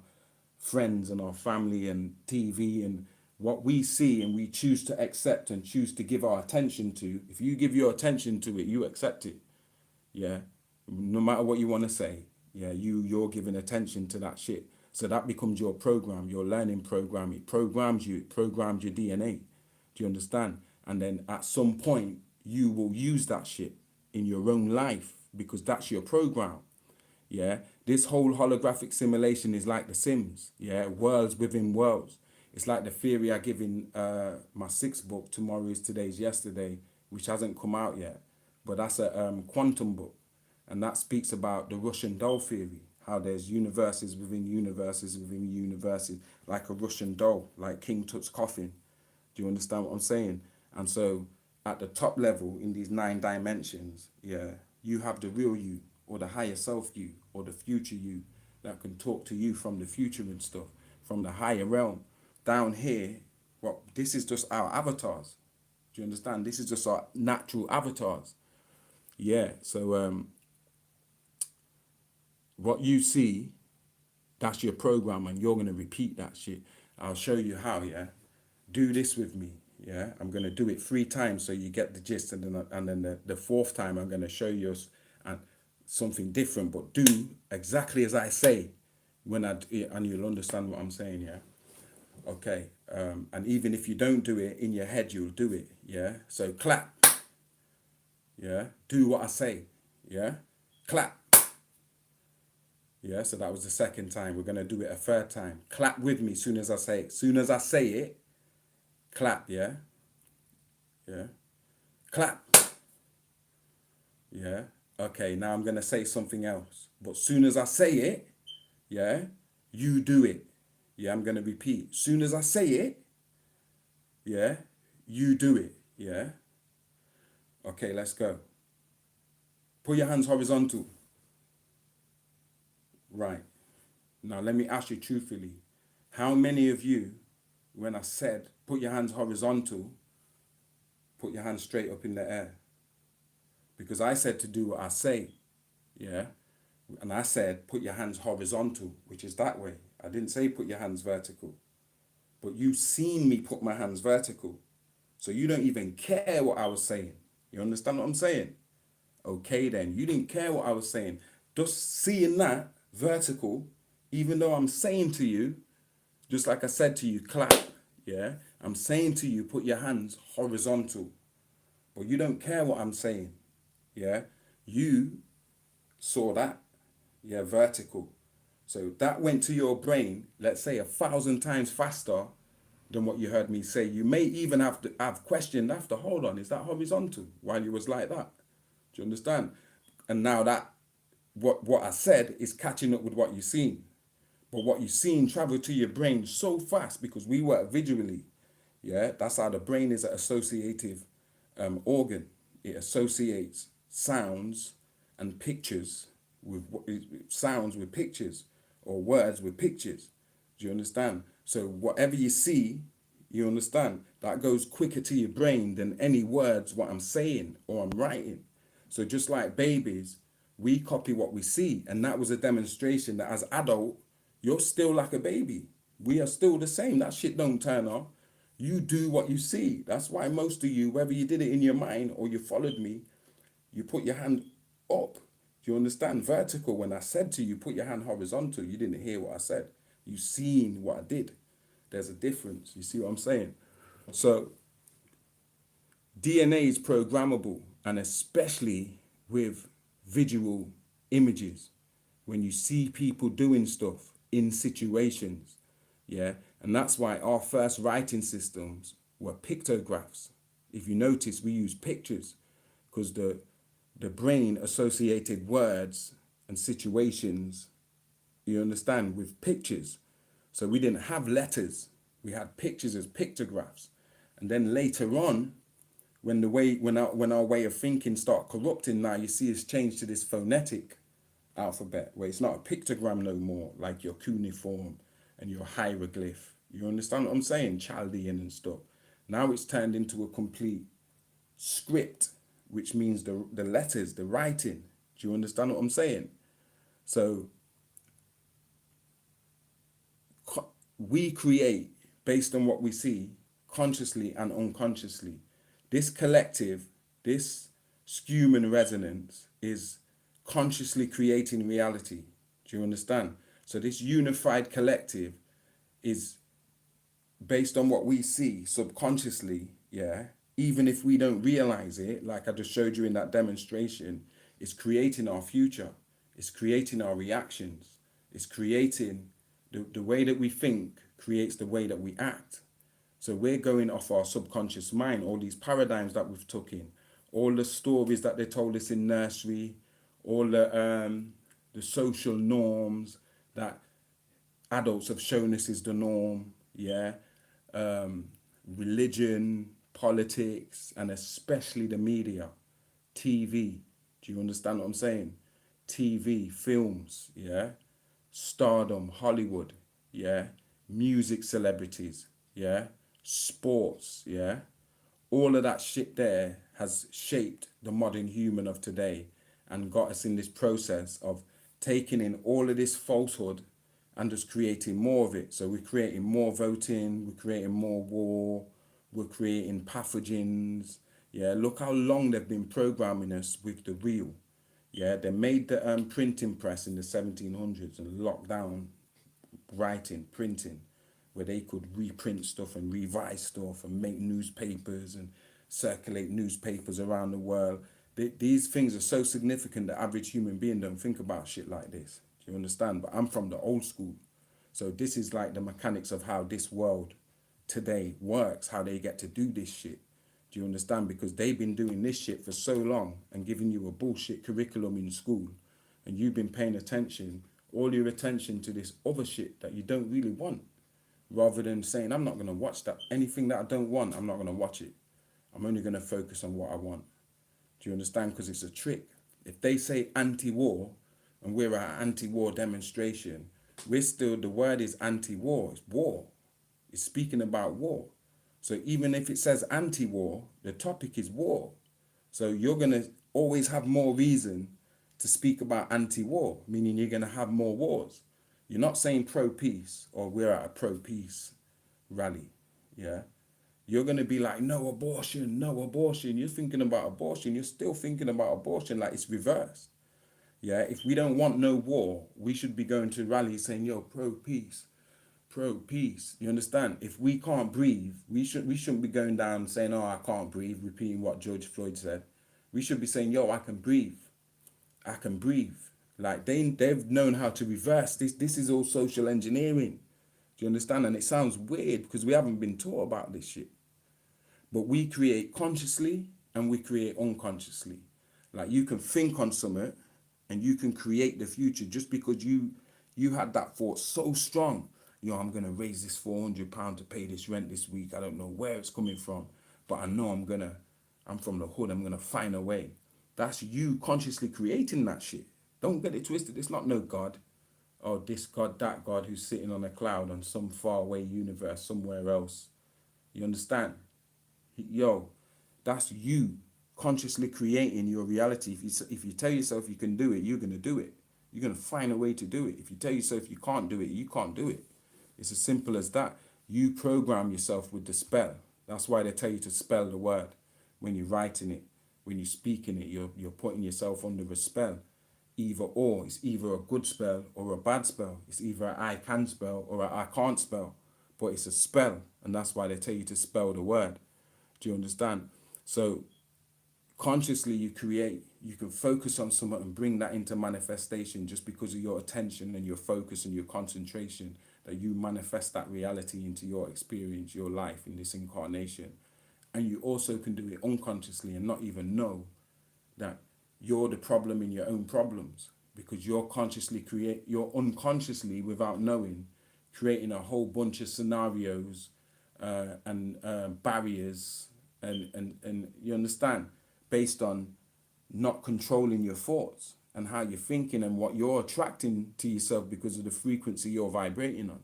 friends and our family and TV and what we see and we choose to accept and choose to give our attention to. If you give your attention to it, you accept it. Yeah. No matter what you want to say. Yeah, you're giving attention to that shit. So that becomes your program, your learning program. It programs you, it programs your DNA. Do you understand? And then at some point, you will use that shit in your own life because that's your program. Yeah, this whole holographic simulation is like The Sims. Yeah, worlds within worlds. It's like the theory I give in my sixth book, Tomorrow is Today's Yesterday, which hasn't come out yet. But that's a quantum book. And that speaks about the Russian doll theory, how there's universes within universes within universes, like a Russian doll, like King Tut's coffin. Do you understand what I'm saying? And so at the top level in these 9 dimensions, yeah, you have the real you or the higher self you or the future you that can talk to you from the future and stuff, from the higher realm. down here, well, this is just our avatars. Do you understand? This is just our natural avatars. Yeah. So what you see, that's your program, and you're going to repeat that shit. I'll show you how. Yeah. Do this with me. Yeah. I'm going to do it 3 times so you get the gist, and then the 4th time I'm going to show you something different, but do exactly as I say and you'll understand what I'm saying. Yeah. Okay. And even if you don't do it in your head, you'll do it. Yeah. So clap. Yeah. Do what I say. Yeah. Clap. Yeah. So that was the 2nd time. We're going to do it a 3rd time. Clap with me soon as I say it. Soon as I say it, clap. Yeah. Yeah. Clap. Yeah. Okay. Now I'm going to say something else. But soon as I say it, yeah, you do it. Yeah. I'm going to repeat. Soon as I say it, yeah, you do it. Yeah. Okay, let's go. Put your hands horizontal. Right. Now, let me ask you truthfully. How many of you, when I said put your hands horizontal, put your hands straight up in the air? Because I said to do what I say. Yeah. And I said put your hands horizontal, which is that way. I didn't say put your hands vertical. But you've seen me put my hands vertical. So you don't even care what I was saying. You understand what I'm saying? Okay, then. You didn't care what I was saying. Just seeing that vertical, even though I'm saying to you, just like I said to you, clap. Yeah. I'm saying to you, put your hands horizontal. But you don't care what I'm saying. Yeah. You saw that. Yeah, vertical. So that went to your brain, let's say 1,000 times faster than what you heard me say. You may even have to have questioned after, hold on, is that horizontal? While you was like that. Do you understand? And now that what I said is catching up with what you've seen. But what you've seen travel to your brain so fast because we work visually. Yeah, that's how the brain is an associative organ. It associates sounds and pictures with sounds with pictures, or words with pictures. Do you understand? So whatever you see, you understand, that goes quicker to your brain than any words what I'm saying or I'm writing. So just like babies, we copy what we see, and that was a demonstration that as adult, you're still like a baby. We are still the same. That shit don't turn off. You do what you see. That's why most of you, whether you did it in your mind or you followed me, you put your hand up. Do you understand? Vertical. When I said to you, put your hand horizontal, you didn't hear what I said. You seen what I did. There's a difference. You see what I'm saying? So DNA is programmable, and especially with visual images. When you see people doing stuff in situations, yeah, and that's why our first writing systems were pictographs. If you notice, we use pictures because the brain associated words and situations, you understand, with pictures. So we didn't have letters. We had pictures as pictographs. And then later on, when our way of thinking start corrupting, now you see it's changed to this phonetic alphabet, where it's not a pictogram no more, like your cuneiform and your hieroglyph. You understand what I'm saying? Chaldean and stuff. Now it's turned into a complete script, which means the letters, the writing. Do you understand what I'm saying? So we create based on what we see, consciously and unconsciously. This collective, this Schumann resonance is consciously creating reality. Do you understand? So this unified collective is based on what we see subconsciously, yeah, even if we don't realize it, like I just showed you in that demonstration, it's creating our future. It's creating our reactions. It's creating the way that we think creates the way that we act. So we're going off our subconscious mind, all these paradigms that we've took in, all the stories that they told us in nursery, all the social norms that adults have shown us is the norm, yeah, religion, politics, and especially the media, TV. Do you understand what I'm saying? TV, films, yeah, stardom, Hollywood, yeah, music celebrities, yeah, sports, yeah, all of that shit there has shaped the modern human of today and got us in this process of taking in all of this falsehood and just creating more of it. So we're creating more voting, we're creating more war, we're creating pathogens. Yeah, look how long they've been programming us with the wheel. Yeah, they made the printing press in the 1700s and locked down writing, printing, where they could reprint stuff and revise stuff and make newspapers and circulate newspapers around the world. These things are so significant the average human being don't think about shit like this. Do you understand? But I'm from the old school. So this is like the mechanics of how this world today works, how they get to do this shit. Do you understand? Because they've been doing this shit for so long and giving you a bullshit curriculum in school, and you've been paying attention, all your attention to this other shit that you don't really want, rather than saying, I'm not going to watch that. Anything that I don't want, I'm not going to watch it. I'm only going to focus on what I want. Do you understand? Because it's a trick. If they say anti-war and we're at an anti-war demonstration, we're still, the word is anti-war. It's war. It's speaking about war. So even if it says anti-war, the topic is war. So you're going to always have more reason to speak about anti-war, meaning you're going to have more wars. You're not saying pro-peace or we're at a pro-peace rally. Yeah. You're going to be like, no abortion, no abortion. You're thinking about abortion. You're still thinking about abortion like it's reversed. Yeah. If we don't want no war, we should be going to rallies saying, yo, pro-peace, pro-peace. You understand? If we can't breathe, we shouldn't be going down saying, oh, I can't breathe, repeating what George Floyd said. We should be saying, yo, I can breathe. I can breathe. Like they've known how to reverse this. This is all social engineering. Do you understand? And it sounds weird because we haven't been taught about this shit. But we create consciously and we create unconsciously. Like you can think on something and you can create the future just because you had that thought so strong. You know, I'm gonna raise this £400 to pay this rent this week. I don't know where it's coming from, but I know I'm from the hood. I'm gonna find a way. That's you consciously creating that shit. Don't get it twisted. It's not no God or this God, that God who's sitting on a cloud on some faraway universe somewhere else. You understand? Yo, that's you consciously creating your reality. If you tell yourself you can do it, you're gonna do it. You're gonna find a way to do it. If you tell yourself you can't do it, you can't do it. It's as simple as that. You program yourself with the spell. That's why they tell you to spell the word. When you're writing it, when you're speaking it, you're putting yourself under a spell. Either or. It's either a good spell or a bad spell. It's either an I can spell or an I can't spell. But it's a spell, and that's why they tell you to spell the word. Do you understand? So consciously you create, you can focus on something and bring that into manifestation just because of your attention and your focus and your concentration, that you manifest that reality into your experience, your life in this incarnation. And you also can do it unconsciously and not even know that you're the problem in your own problems, because you're unconsciously, without knowing, creating a whole bunch of scenarios and barriers and you understand, based on not controlling your thoughts and how you're thinking and what you're attracting to yourself because of the frequency you're vibrating on.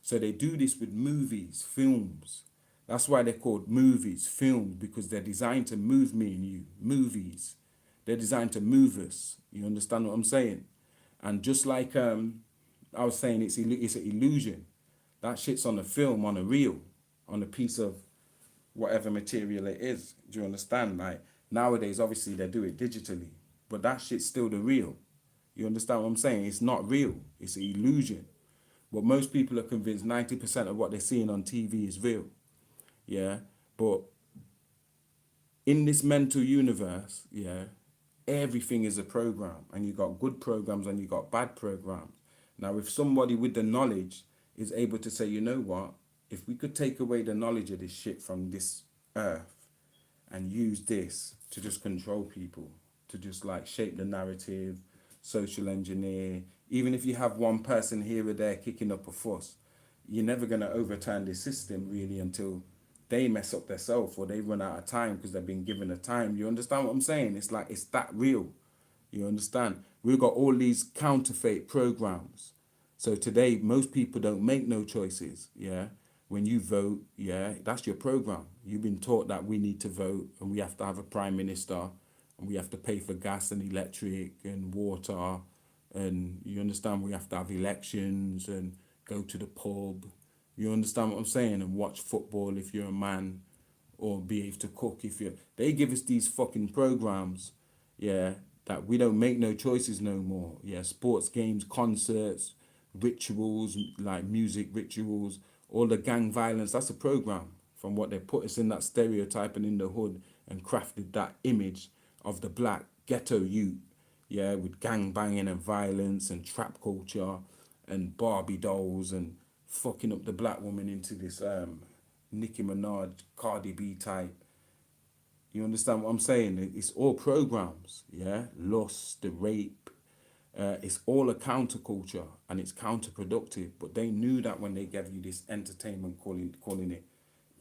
So they do this with movies, films. That's why they're called movies, films, because they're designed to move me and you. Movies. They're designed to move us. You understand what I'm saying? And just like I was saying, it's an illusion. That shit's on a film, on a reel, on a piece of whatever material it is. Do you understand? Like nowadays, obviously they do it digitally, but that shit's still the real. You understand what I'm saying? It's not real. It's an illusion. But most people are convinced 90% of what they're seeing on TV is real. Yeah. But in this mental universe, yeah, everything is a program, and you got good programs and you got bad programs. Now, if somebody with the knowledge is able to say, you know what, if we could take away the knowledge of this shit from this earth and use this to just control people, to just like shape the narrative, social engineer, even if you have one person here or there kicking up a fuss, you're never going to overturn this system really until they mess up themselves or they run out of time because they've been given a time. You understand what I'm saying? It's like, it's that real. You understand? We've got all these counterfeit programs. So today, most people don't make no choices. Yeah. when you vote, yeah, that's your program. You've been taught that we need to vote and we have to have a prime minister and we have to pay for gas and electric and water, and you understand we have to have elections and go to the pub. You understand what I'm saying? And watch football if you're a man, or be able to cook if you're. They give us these fucking programs, yeah, that we don't make no choices no more. Yeah, sports games, concerts, rituals like music rituals, all the gang violence. That's a program from what they put us in that stereotype and in the hood and crafted that image of the black ghetto youth, yeah, with gang banging and violence and trap culture and Barbie dolls and fucking up the black woman into this Nicki Minaj, Cardi B type. You understand what I'm saying? It's all programs, yeah? Lust, the rape. It's all a counterculture and it's counterproductive. But they knew that when they gave you this entertainment, calling it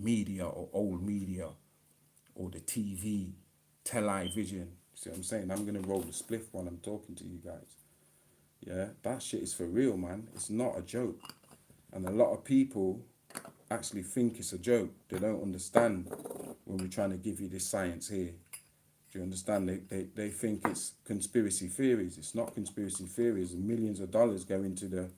media or old media or the TV, television. See what I'm saying? I'm going to roll the spliff while I'm talking to you guys. Yeah, that shit is for real, man. It's not a joke. And a lot of people actually think it's a joke. They don't understand when we're trying to give you this science here. Do you understand? They think it's conspiracy theories. It's not conspiracy theories. Millions of dollars go into the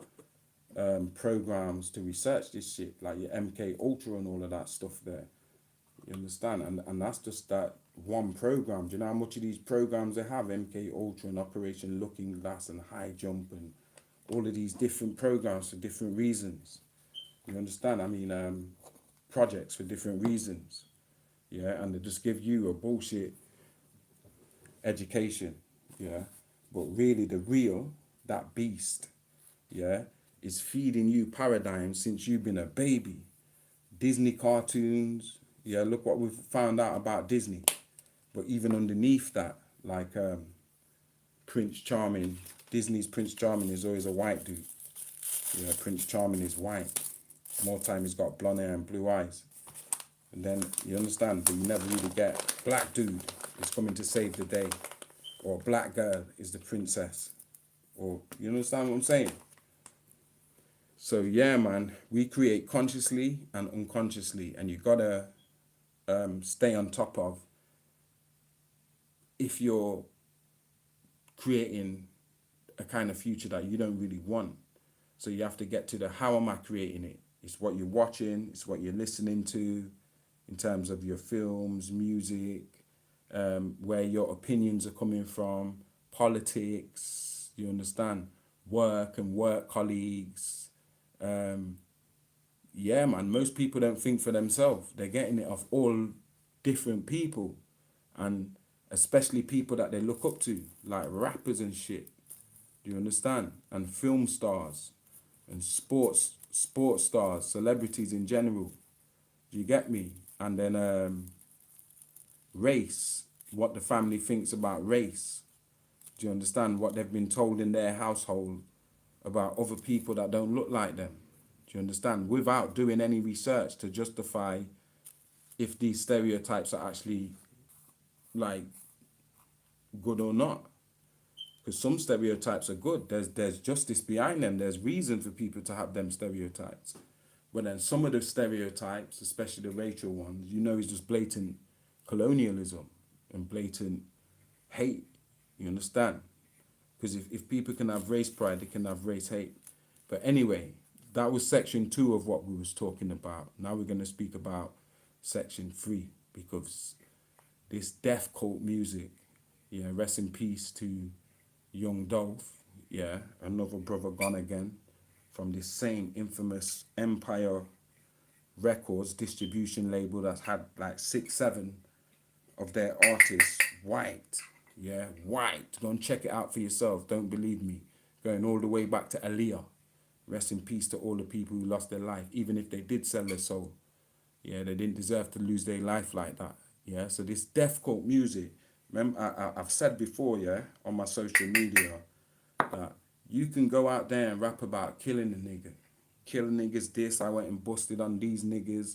programs to research this shit, like your MK Ultra and all of that stuff there. You understand? And that's just that one program. Do you know how much of these programs they have? MK Ultra and Operation Looking Glass and High Jump and all of these different programs for different reasons. You understand? I mean, projects for different reasons. Yeah, and they just give you a bullshit education. Yeah, but really the real, that beast, yeah, is feeding you paradigms since you've been a baby. Disney cartoons, yeah, look what we've found out about Disney. But even underneath that, like Prince Charming, Disney's Prince Charming is always a white dude. Yeah, Prince Charming is white. More time he's got blonde hair and blue eyes. And then you understand, but you never really get black dude is coming to save the day. Or black girl is the princess. Or you understand what I'm saying? So yeah, man, we create consciously and unconsciously, and you gotta stay on top of if you're creating a kind of future that you don't really want. So you have to get to the how am I creating it? It's what you're watching, it's what you're listening to in terms of your films, music, where your opinions are coming from, politics, you understand, work and work colleagues. Yeah, man, most people don't think for themselves. They're getting it off all different people, and especially people that they look up to, like rappers and shit. Do you understand? And film stars and sports stars, celebrities in general. Do you get me? And then race, what the family thinks about race. Do you understand? What they've been told in their household about other people that don't look like them. Do you understand? Without doing any research to justify if these stereotypes are actually like good or not. Because some stereotypes are good. There's justice behind them. There's reason for people to have them stereotypes. But then some of the stereotypes, especially the racial ones, you know, is just blatant colonialism and blatant hate. You understand? Because if people can have race pride, they can have race hate. But anyway, that was section 2 of what we was talking about. Now we're going to speak about section 3, because this death cult music, yeah, rest in peace to Young Dolph, yeah, another brother gone again, from this same infamous Empire Records distribution label that's had like 6, 7 of their artists white. Yeah, white. Go and check it out for yourself. Don't believe me. Going all the way back to Aaliyah. Rest in peace to all the people who lost their life, even if they did sell their soul. Yeah, they didn't deserve to lose their life like that. Yeah, so this death cult music, remember, I've said before, yeah, on my social media, that you can go out there and rap about killing a nigga. Killing niggas this, I went and busted on these niggas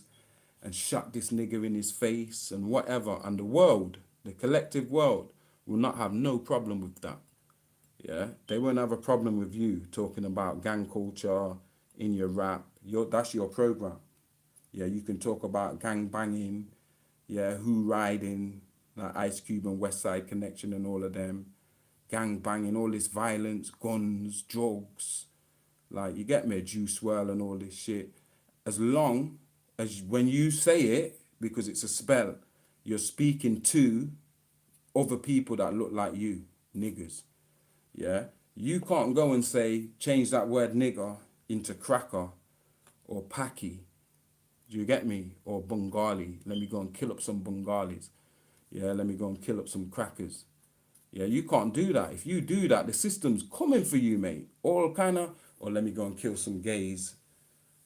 and shot this nigga in his face and whatever. And the world, the collective world, will not have no problem with that. Yeah, they won't have a problem with you talking about gang culture in your rap. That's your program. Yeah, you can talk about gang banging, yeah, who riding, like Ice Cube and West Side Connection and all of them, gang banging, all this violence, guns, drugs, like you get me, Juice Swirl and all this shit. As long as when you say it, because it's a spell, you're speaking to other people that look like you, niggas. Yeah, you can't go and say change that word nigger into cracker or paki. Do you get me? Or Bengali. Let me go and kill up some Bengalis. Yeah, let me go and kill up some crackers. Yeah, you can't do that. If you do that, the system's coming for you, mate. All kind of, or let me go and kill some gays.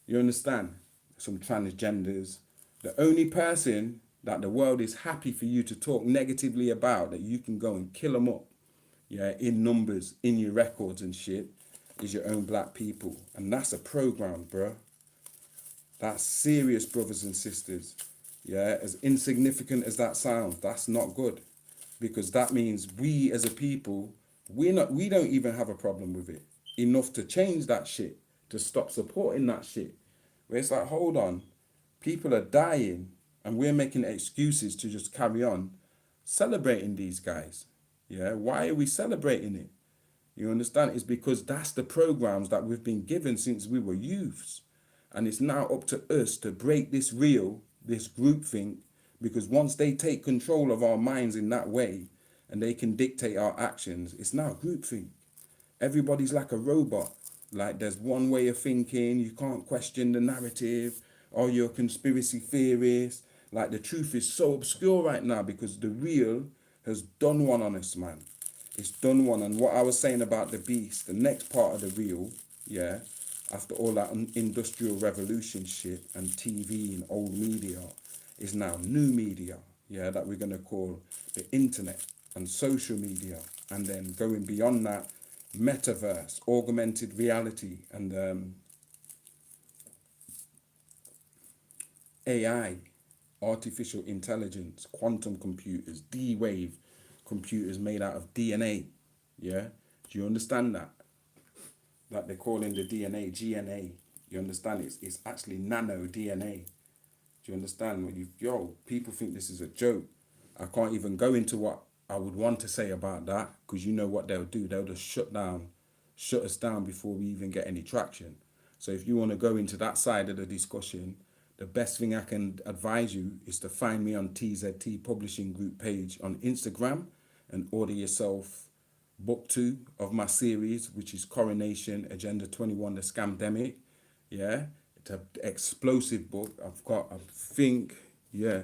You understand? Some transgenders. The only person that the world is happy for you to talk negatively about, that you can go and kill them up, yeah, in numbers, in your records and shit, is your own black people. And that's a program, bro. That's serious, brothers and sisters. Yeah, as insignificant as that sounds, that's not good. Because that means we as a people, we don't even have a problem with it. Enough to change that shit, to stop supporting that shit. Where it's like, hold on, people are dying and we're making excuses to just carry on celebrating these guys. Yeah, why are we celebrating it? You understand? It's because that's the programs that we've been given since we were youths. And it's now up to us to break this reel, this groupthink, because once they take control of our minds in that way and they can dictate our actions, it's now groupthink. Everybody's like a robot. Like there's one way of thinking, you can't question the narrative, or you're a conspiracy theorist. Like the truth is so obscure right now because the real has done one on us, man. It's done one. And what I was saying about the beast, the next part of the real, yeah, after all that industrial revolution shit and TV and old media, is now new media, yeah, that we're going to call the internet and social media. And then going beyond that, metaverse, augmented reality, and AI, artificial intelligence, quantum computers, D-wave computers made out of DNA. Yeah, do you understand that? That they're calling the DNA GNA. You understand? It's actually nano DNA. Do you understand? When people think this is a joke. I can't even go into what I would want to say about that because you know what they'll do. They'll just shut us down before we even get any traction. So if you want to go into that side of the discussion, the best thing I can advise you is to find me on TZT Publishing Group page on Instagram and order yourself book 2 of my series, which is Coronation Agenda 21, The Scamdemic. Yeah, it's an explosive book. I've got, I think, yeah,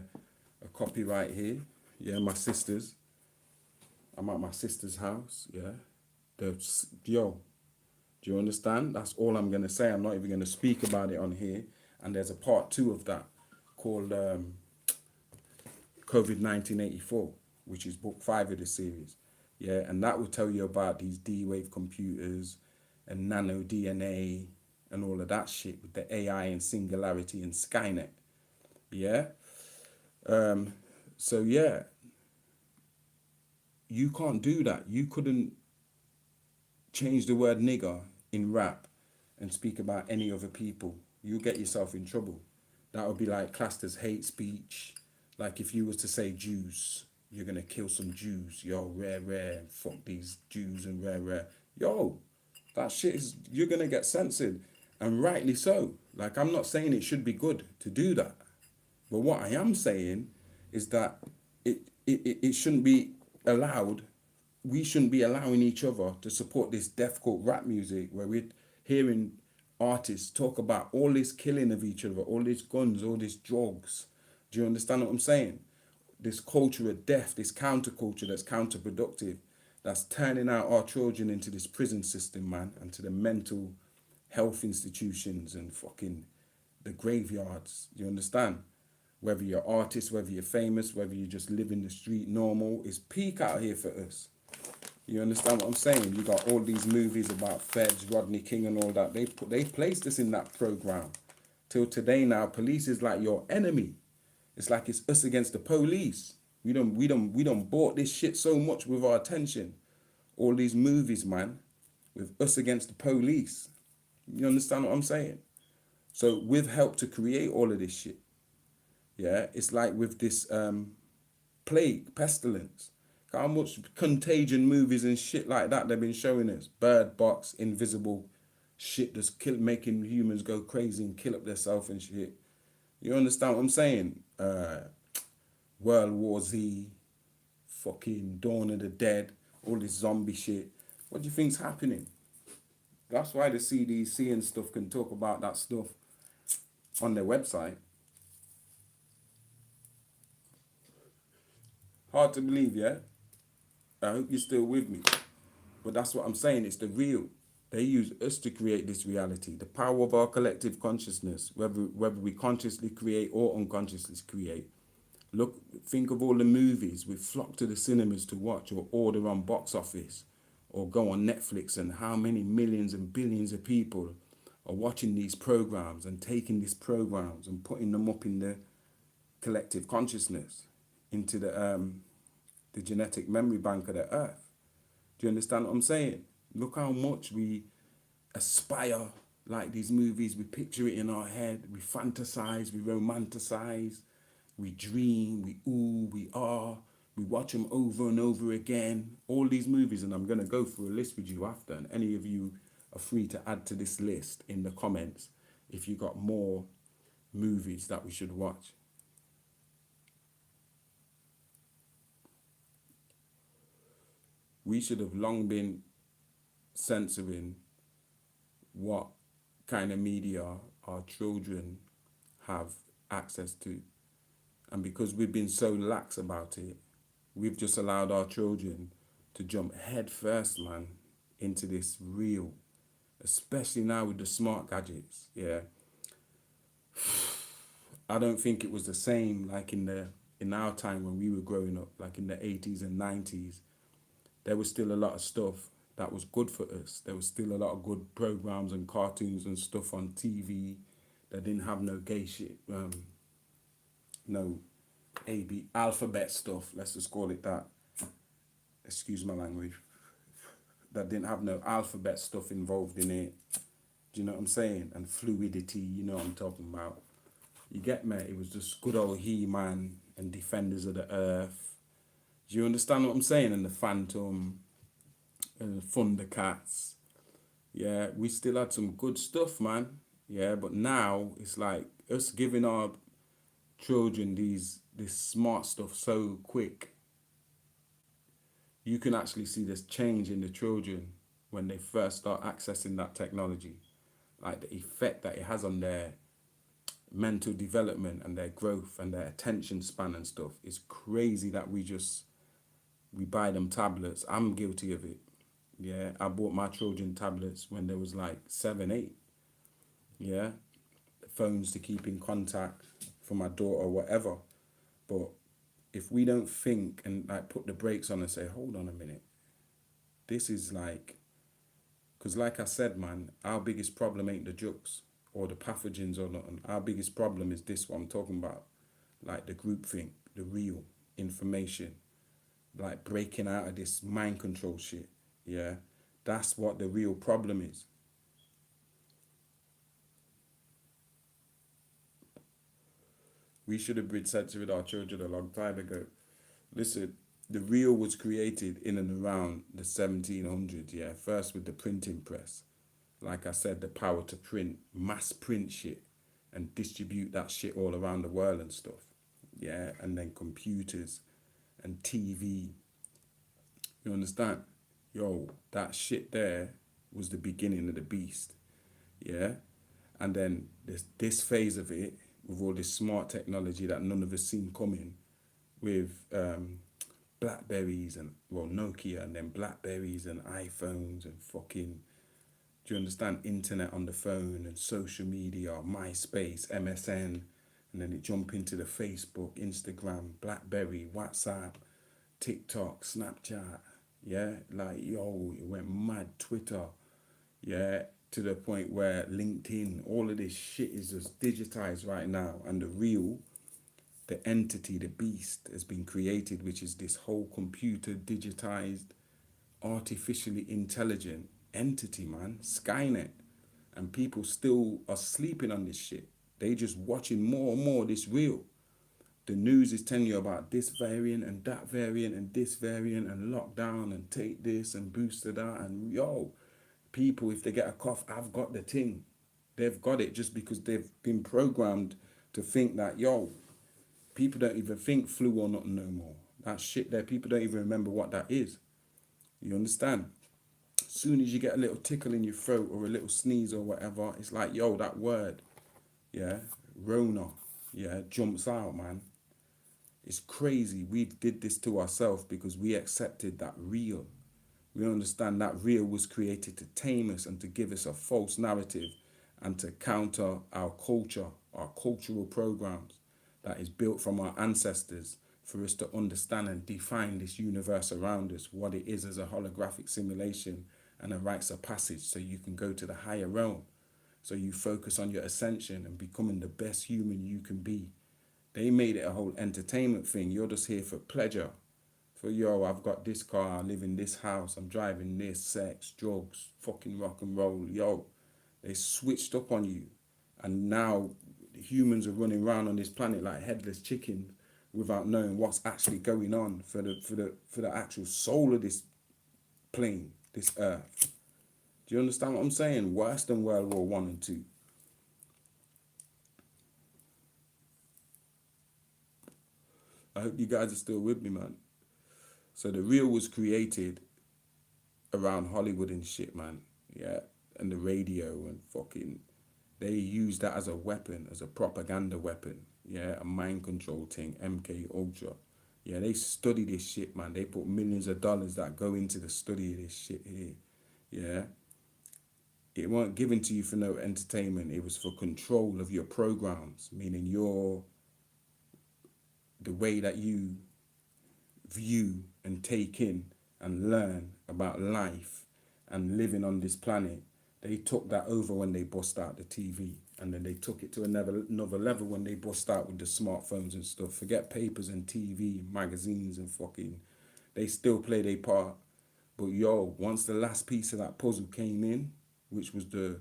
a copy right here. Yeah, my sister's. I'm at my sister's house. Yeah, do you understand? That's all I'm gonna say. I'm not even gonna speak about it on here. And there's a part 2 of that called COVID 1984, which is book 5 of the series. Yeah, and that will tell you about these D-wave computers and nano DNA and all of that shit with the AI and singularity and Skynet. Yeah. So yeah, you can't do that. You couldn't change the word nigger in rap and speak about any other people. You get yourself in trouble. That would be like classed as hate speech. Like if you was to say Jews, you're gonna kill some Jews. Yo, rare, fuck these Jews and rare. Yo, that shit is, you're gonna get censored. And rightly so. Like I'm not saying it should be good to do that. But what I am saying is that it shouldn't be allowed. We shouldn't be allowing each other to support this deathcore rap music where we're hearing artists talk about all this killing of each other, all these guns, all these drugs. Do you understand what I'm saying? This culture of death, this counterculture that's counterproductive, that's turning out our children into this prison system, man, and to the mental health institutions and fucking the graveyards. You understand? Whether you're artist, whether you're famous, whether you just live in the street normal, it's peak out here for us. You understand what I'm saying? You got all these movies about Feds, Rodney King and all that. They placed us in that program. Till today now, police is like your enemy. It's like it's us against the police. We don't bought this shit so much with our attention. All these movies, man, with us against the police. You understand what I'm saying? So we've helped to create all of this shit. Yeah, it's like with this plague, pestilence. How much contagion movies and shit like that they've been showing us. Bird Box, invisible shit that's making humans go crazy and kill up themselves and shit. You understand what I'm saying? World War Z, fucking Dawn of the Dead, all this zombie shit. What do you think's happening? That's why the CDC and stuff can talk about that stuff on their website. Hard to believe, yeah? I hope you're still with me. But that's what I'm saying. It's the real. They use us to create this reality. The power of our collective consciousness, whether we consciously create or unconsciously create. Look, think of all the movies we flock to the cinemas to watch or order on box office or go on Netflix, and how many millions and billions of people are watching these programs and taking these programs and putting them up in the collective consciousness, into the genetic memory bank of the earth. Do you understand what I'm saying? Look how much we aspire like these movies. We picture it in our head. We fantasize. We romanticize. We dream. We ooh. We are. We watch them over and over again. All these movies, and I'm going to go through a list with you after. And any of you are free to add to this list in the comments if you got more movies that we should watch. We should have long been censoring what kind of media our children have access to. And because we've been so lax about it, we've just allowed our children to jump head first, man, into this real, especially now with the smart gadgets. Yeah. I don't think it was the same like in our time when we were growing up, like in the 80s and 90s. There was still a lot of stuff that was good for us. There was still a lot of good programs and cartoons and stuff on TV that didn't have no gay shit, no AB alphabet stuff, let's just call it that. Excuse my language. That didn't have no alphabet stuff involved in it. Do you know what I'm saying? And fluidity, you know what I'm talking about. You get me? It was just good old He-Man and Defenders of the Earth. Do you understand what I'm saying? And the Phantom and the Thundercats. Yeah, we still had some good stuff, man. Yeah, but now it's like us giving our children this smart stuff so quick. You can actually see this change in the children when they first start accessing that technology. Like the effect that it has on their mental development and their growth and their attention span and stuff. It's crazy that we buy them tablets. I'm guilty of it. Yeah, I bought my children tablets when they was like 7, 8. Yeah, phones to keep in contact for my daughter or whatever. But if we don't think and like put the brakes on and say, hold on a minute, this is like, because like I said, man, our biggest problem ain't the drugs or the pathogens or nothing. Our biggest problem is this, what I'm talking about, like the groupthink, the real information, like breaking out of this mind control shit. Yeah, that's what the real problem is. We should have been censoring our children a long time ago. Listen, the real was created in and around the 1700s, yeah, first with the printing press. Like I said, the power to print, mass print shit and distribute that shit all around the world and stuff. Yeah, and then computers and TV. You understand? Yo, that shit there was the beginning of the beast. Yeah? And then this phase of it, with all this smart technology that none of us seen coming, with Blackberries and, well, Nokia, and then Blackberries and iPhones and fucking, do you understand, internet on the phone and social media, MySpace, MSN, and then it jump into the Facebook, Instagram, Blackberry, WhatsApp, TikTok, Snapchat, yeah, like, yo, it went mad, Twitter, yeah, to the point where LinkedIn, all of this shit is just digitized right now, and the real, the entity, the beast has been created, which is this whole computer digitized, artificially intelligent entity, man, Skynet. And people still are sleeping on this shit. They just watching more and more this real. The news is telling you about this variant and that variant and this variant and lockdown and take this and booster that. And yo, people, if they get a cough, I've got the thing. They've got it just because they've been programmed to think that, yo, people don't even think flu or nothing no more. That shit there, people don't even remember what that is. You understand? As soon as you get a little tickle in your throat or a little sneeze or whatever, it's like, yo, that word, yeah, Rona, yeah, jumps out, man. It's crazy. We did this to ourselves because we accepted that real. We understand that real was created to tame us and to give us a false narrative and to counter our culture, our cultural programs that is built from our ancestors for us to understand and define this universe around us, what it is as a holographic simulation and a rites of passage so you can go to the higher realm. So you focus on your ascension and becoming the best human you can be. They made it a whole entertainment thing. You're just here for pleasure. For, yo, I've got this car, I live in this house, I'm driving this, sex, drugs, fucking rock and roll. Yo, they switched up on you. And now humans are running around on this planet like headless chickens without knowing what's actually going on for the actual soul of this plane, this earth. Do you understand what I'm saying? Worse than World War One and Two. I hope you guys are still with me, man. So the real was created around Hollywood and shit, man. Yeah. And the radio and fucking, they use that as a weapon, as a propaganda weapon. Yeah. A mind control thing, MK Ultra. Yeah, they study this shit, man. They put millions of dollars that go into the study of this shit here. Yeah. It weren't given to you for no entertainment. It was for control of your programs, meaning the way that you view and take in and learn about life and living on this planet. They took that over when they bust out the TV, and then they took it to another level when they bust out with the smartphones and stuff. Forget papers and TV, magazines and fucking, they still play their part. But yo, once the last piece of that puzzle came in, which was the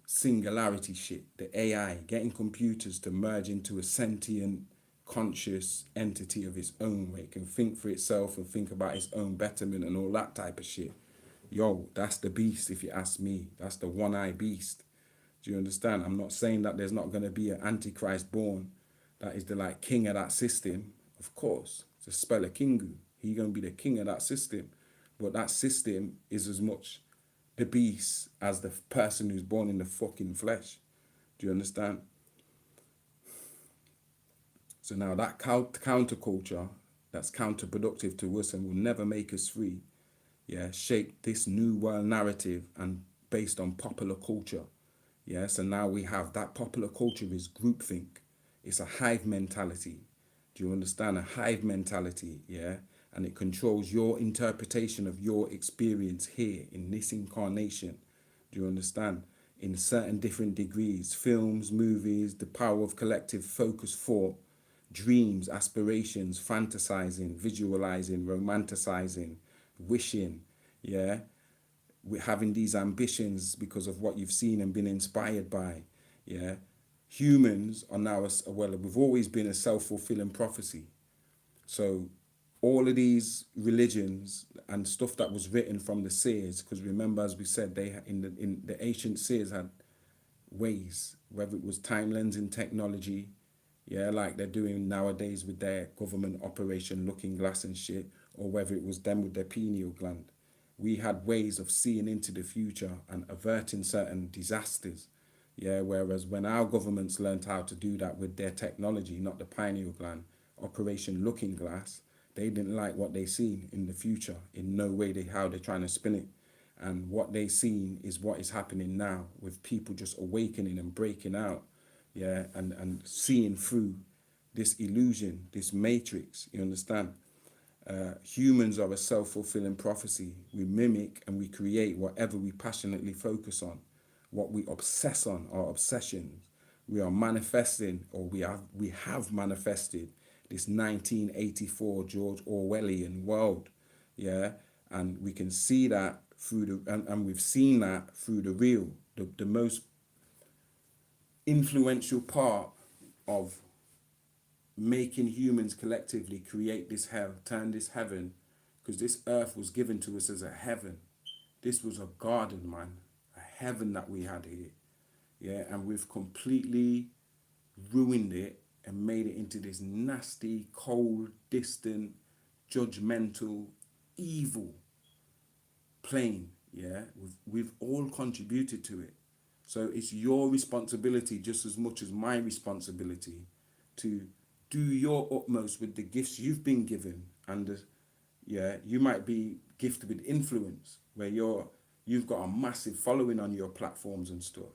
singularity shit, the AI, getting computers to merge into a sentient conscious entity of its own, where it can think for itself and think about its own betterment and all that type of shit. Yo, that's the beast, if you ask me. That's the one-eyed beast. Do you understand? I'm not saying that there's not going to be an antichrist born that is the like king of that system. Of course, it's a spell of kingu. He going to be the king of that system. But that system is as much the beast as the person who's born in the fucking flesh. Do you understand? So now that counterculture that's counterproductive to us and will never make us free, yeah, shaped this new world narrative and based on popular culture. Yeah, so now we have that popular culture is groupthink. It's a hive mentality. Do you understand? A hive mentality, yeah? And it controls your interpretation of your experience here in this incarnation. Do you understand? In certain different degrees, films, movies, the power of collective focus thought, dreams, aspirations, fantasizing, visualizing, romanticizing, wishing, yeah? We're having these ambitions because of what you've seen and been inspired by, yeah? Humans are now, well, we've always been a self-fulfilling prophecy. So all of these religions and stuff that was written from the seers, because remember, as we said, they in the ancient seers had ways, whether it was time lensing technology, yeah, like they're doing nowadays with their government operation Looking Glass and shit, or whether it was them with their pineal gland. We had ways of seeing into the future and averting certain disasters. Yeah, whereas when our governments learned how to do that with their technology, not the pineal gland, Operation Looking Glass, they didn't like what they seen in the future. In no way how they're trying to spin it. And what they seen is what is happening now with people just awakening and breaking out. Yeah, and seeing through this illusion, this matrix, you understand? Humans are a self-fulfilling prophecy. We mimic and we create whatever we passionately focus on, what we obsess on, our obsessions. We are manifesting, or we have manifested this 1984 George Orwellian world, yeah? And we can see that through and we've seen that through the real. The most influential part of making humans collectively create this hell, turn this heaven, because this earth was given to us as a heaven. This was a garden, man, a heaven that we had here. Yeah, and we've completely ruined it and made it into this nasty, cold, distant, judgmental, evil plane. Yeah, we've all contributed to it. So it's your responsibility just as much as my responsibility to do your utmost with the gifts you've been given. And yeah, you might be gifted with influence where you've got a massive following on your platforms and stuff.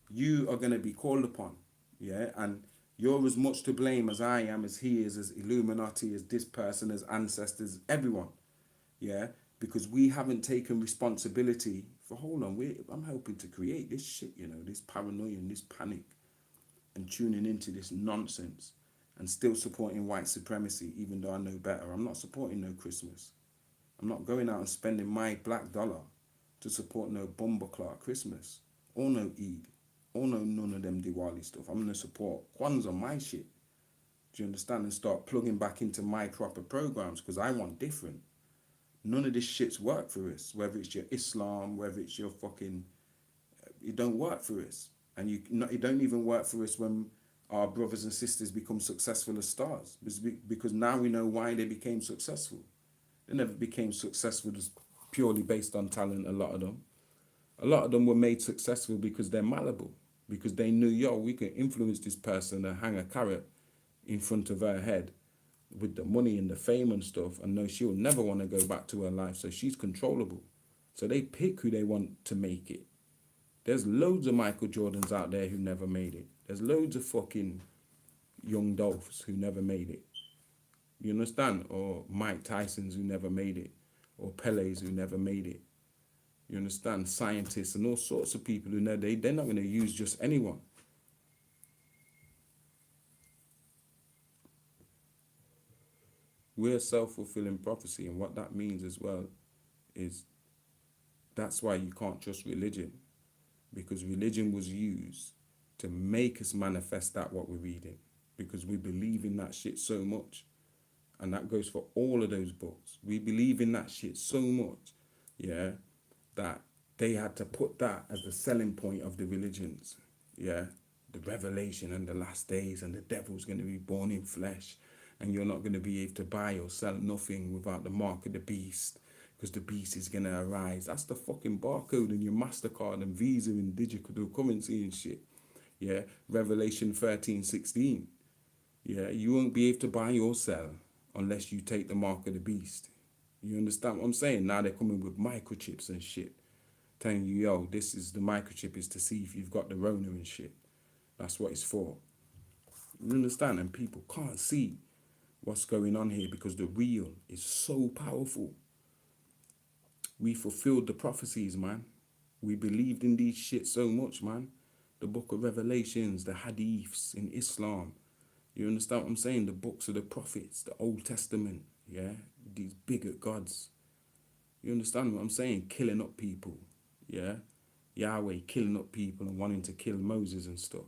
You are going to be called upon, yeah, and you're as much to blame as I am, as he is, as Illuminati, as this person, as ancestors, everyone, yeah, because we haven't taken responsibility for, hold on, I'm helping to create this shit, you know, this paranoia and this panic and tuning into this nonsense and still supporting white supremacy, even though I know better. I'm not supporting no Christmas. I'm not going out and spending my black dollar to support no Bumbleclaw Christmas or no Eid or no none of them Diwali stuff. I'm going to support Kwanzaa, my shit. Do you understand? And start plugging back into my proper programs because I want different. None of this shit's work for us, whether it's your Islam, whether it's your fucking, it don't work for us. And it don't even work for us when our brothers and sisters become successful as stars. Because now we know why they became successful. They never became successful just purely based on talent, a lot of them. A lot of them were made successful because they're malleable. Because they knew, yo, we can influence this person and hang a carrot in front of her head with the money and the fame and stuff, and know she'll never want to go back to her life, so she's controllable. So they pick who they want to make it. There's loads of Michael Jordans out there who never made it. There's loads of fucking young Dolphs who never made it. You understand? Or Mike Tysons who never made it. Or Pele's who never made it. You understand? Scientists and all sorts of people who know they're not going to use just anyone. We're self-fulfilling prophecy, and what that means as well is that's why you can't trust religion, because religion was used to make us manifest that what we're reading, because we believe in that shit so much. And that goes for all of those books. We believe in that shit so much, yeah, that they had to put that as the selling point of the religions, yeah, the revelation and the last days, and the devil's going to be born in flesh, and you're not going to be able to buy or sell nothing without the mark of the beast, because the beast is going to arise. That's the fucking barcode in your MasterCard and Visa and digital currency and shit, yeah, Revelation 13:16, yeah, you won't be able to buy or sell unless you take the mark of the beast. You understand what I'm saying? Now they're coming with microchips and shit, telling you, yo, this is the microchip is to see if you've got the Rona and shit. That's what it's for. You understand? And people can't see what's going on here because the real is so powerful. We fulfilled the prophecies, man. We believed in these shit so much, man. The book of Revelations, the hadiths in Islam. You understand what I'm saying? The books of the prophets, the Old Testament, yeah? These bigot gods. You understand what I'm saying? Killing up people, yeah? Yahweh killing up people and wanting to kill Moses and stuff.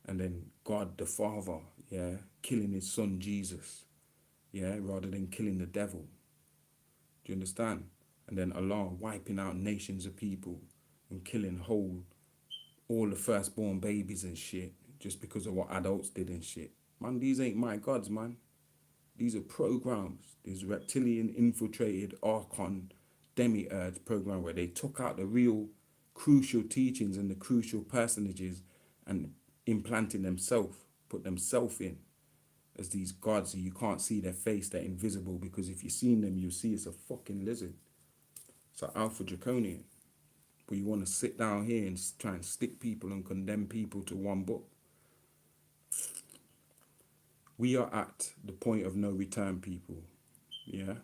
And then God the Father, yeah? Killing his son Jesus, yeah? Rather than killing the devil. Do you understand? And then Allah wiping out nations of people and killing all the firstborn babies and shit just because of what adults did and shit. Man, these ain't my gods, man. These are programs. These reptilian infiltrated Archon demiurge program where they took out the real crucial teachings and the crucial personages and implanted themselves, put themselves in as these gods. You can't see their face, they're invisible, because if you've seen them, you'll see it's a fucking lizard. It's an alpha draconian. But you want to sit down here and try and stick people and condemn people to one book. We are at the point of no return, people. Yeah?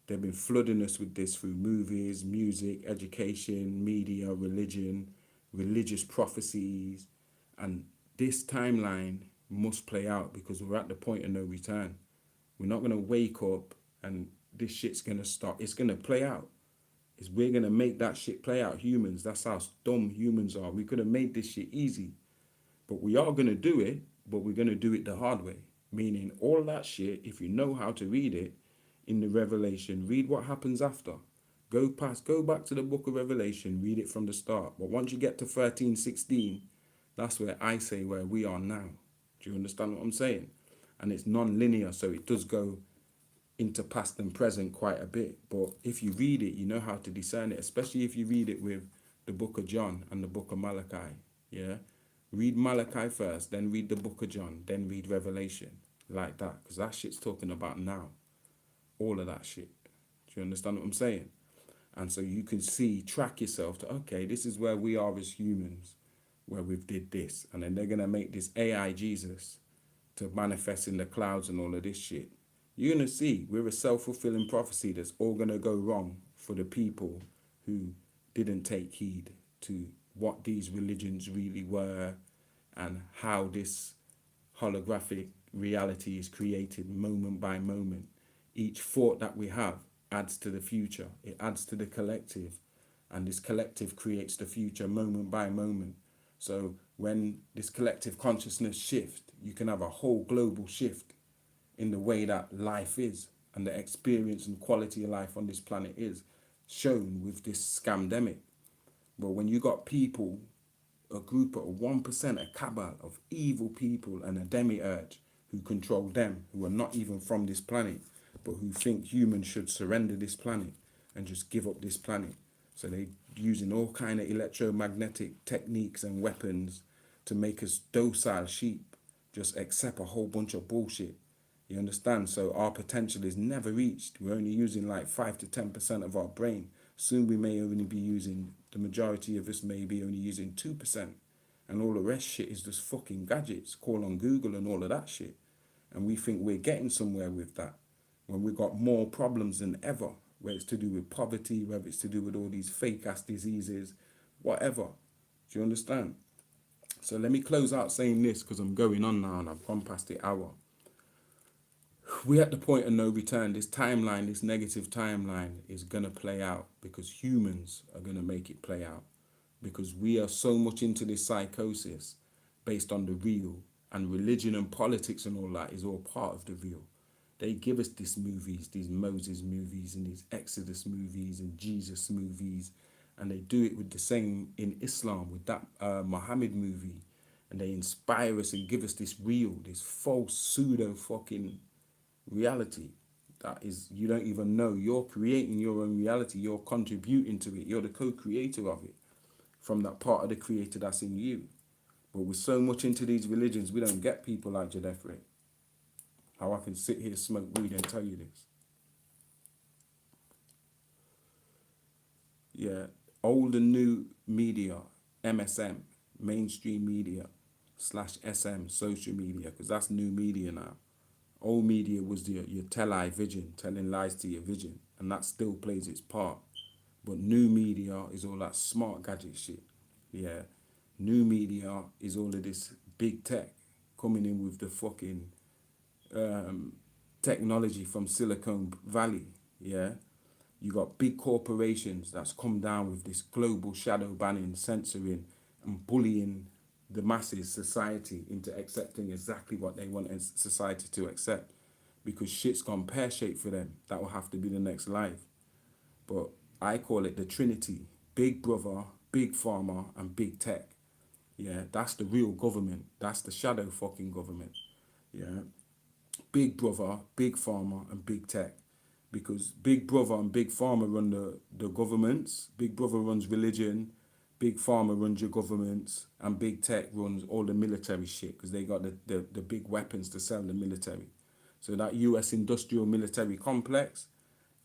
They've been flooding us with this through movies, music, education, media, religion, religious prophecies. And this timeline must play out because we're at the point of no return. We're not going to wake up and this shit's going to stop. It's going to play out. is we're gonna make that shit play out. Humans, that's how dumb humans are. We could have made this shit easy, but we are gonna do it, but we're gonna do it the hard way. Meaning all that shit, if you know how to read it in the Revelation, read what happens after. Go back to the book of Revelation, read it from the start. But once you get to 13, 16, that's where I say where we are now. Do you understand what I'm saying? And it's non-linear, so it does go into past and present quite a bit. But if you read it, you know how to discern it, especially if you read it with the book of John and the book of Malachi. Yeah. Read Malachi first, then read the book of John, then read Revelation. Like that. Because that shit's talking about now. All of that shit. Do you understand what I'm saying? And so you can see, track yourself to, okay, this is where we are as humans, where we've did this. And then they're going to make this AI Jesus to manifest in the clouds and all of this shit. You're going to see, we're a self-fulfilling prophecy that's all going to go wrong for the people who didn't take heed to what these religions really were and how this holographic reality is created moment by moment. Each thought that we have adds to the future. It adds to the collective. And this collective creates the future moment by moment. So when this collective consciousness shifts, you can have a whole global shift in the way that life is and the experience and quality of life on this planet is shown with this scamdemic. But when you got people, a group of 1%, a cabal of evil people and a demiurge who control them, who are not even from this planet, but who think humans should surrender this planet and just give up this planet. So they using all kind of electromagnetic techniques and weapons to make us docile sheep, just accept a whole bunch of bullshit. You understand? So our potential is never reached. We're only using like 5 to 10% of our brain. Soon we may only be using, the majority of us may be only using 2%. And all the rest shit is just fucking gadgets. Call on Google and all of that shit. And we think we're getting somewhere with that, when we've got more problems than ever, whether it's to do with poverty, whether it's to do with all these fake ass diseases, whatever. Do you understand? So let me close out saying this, because I'm going on now and I've gone past the hour. We're at the point of no return. This timeline, this negative timeline is going to play out because humans are going to make it play out, because we are so much into this psychosis based on the real, and religion and politics and all that is all part of the real. They give us these movies, these Moses movies and these Exodus movies and Jesus movies, and they do it with the same in Islam with that Muhammad movie, and they inspire us and give us this real, this false pseudo fucking reality that is, you don't even know. You're creating your own reality. You're contributing to it. You're the co-creator of it from that part of the creator that's in you. But we're so much into these religions, we don't get people like Jadefre. How I can sit here, smoke weed and tell you this. Yeah, old and new media, MSM, mainstream media, /SM, social media, because that's new media now. Old media was your tele-vision, telling lies to your vision, and that still plays its part. But new media is all that smart gadget shit. Yeah, new media is all of this big tech coming in with the fucking technology from Silicon Valley. Yeah, you got big corporations that's come down with this global shadow banning, censoring, and bullying the masses, society, into accepting exactly what they want society to accept, because shit's gone pear-shaped for them. That will have to be the next life. But I call it the Trinity: Big Brother, Big Pharma, and Big Tech. Yeah, that's the real government. That's the shadow fucking government. Yeah, Big Brother, Big Pharma, and Big Tech. Because Big Brother and Big Pharma run the governments. Big Brother runs religion. Big Pharma runs your governments. And Big Tech runs all the military shit, because they got the big weapons to sell the military. So that US industrial military complex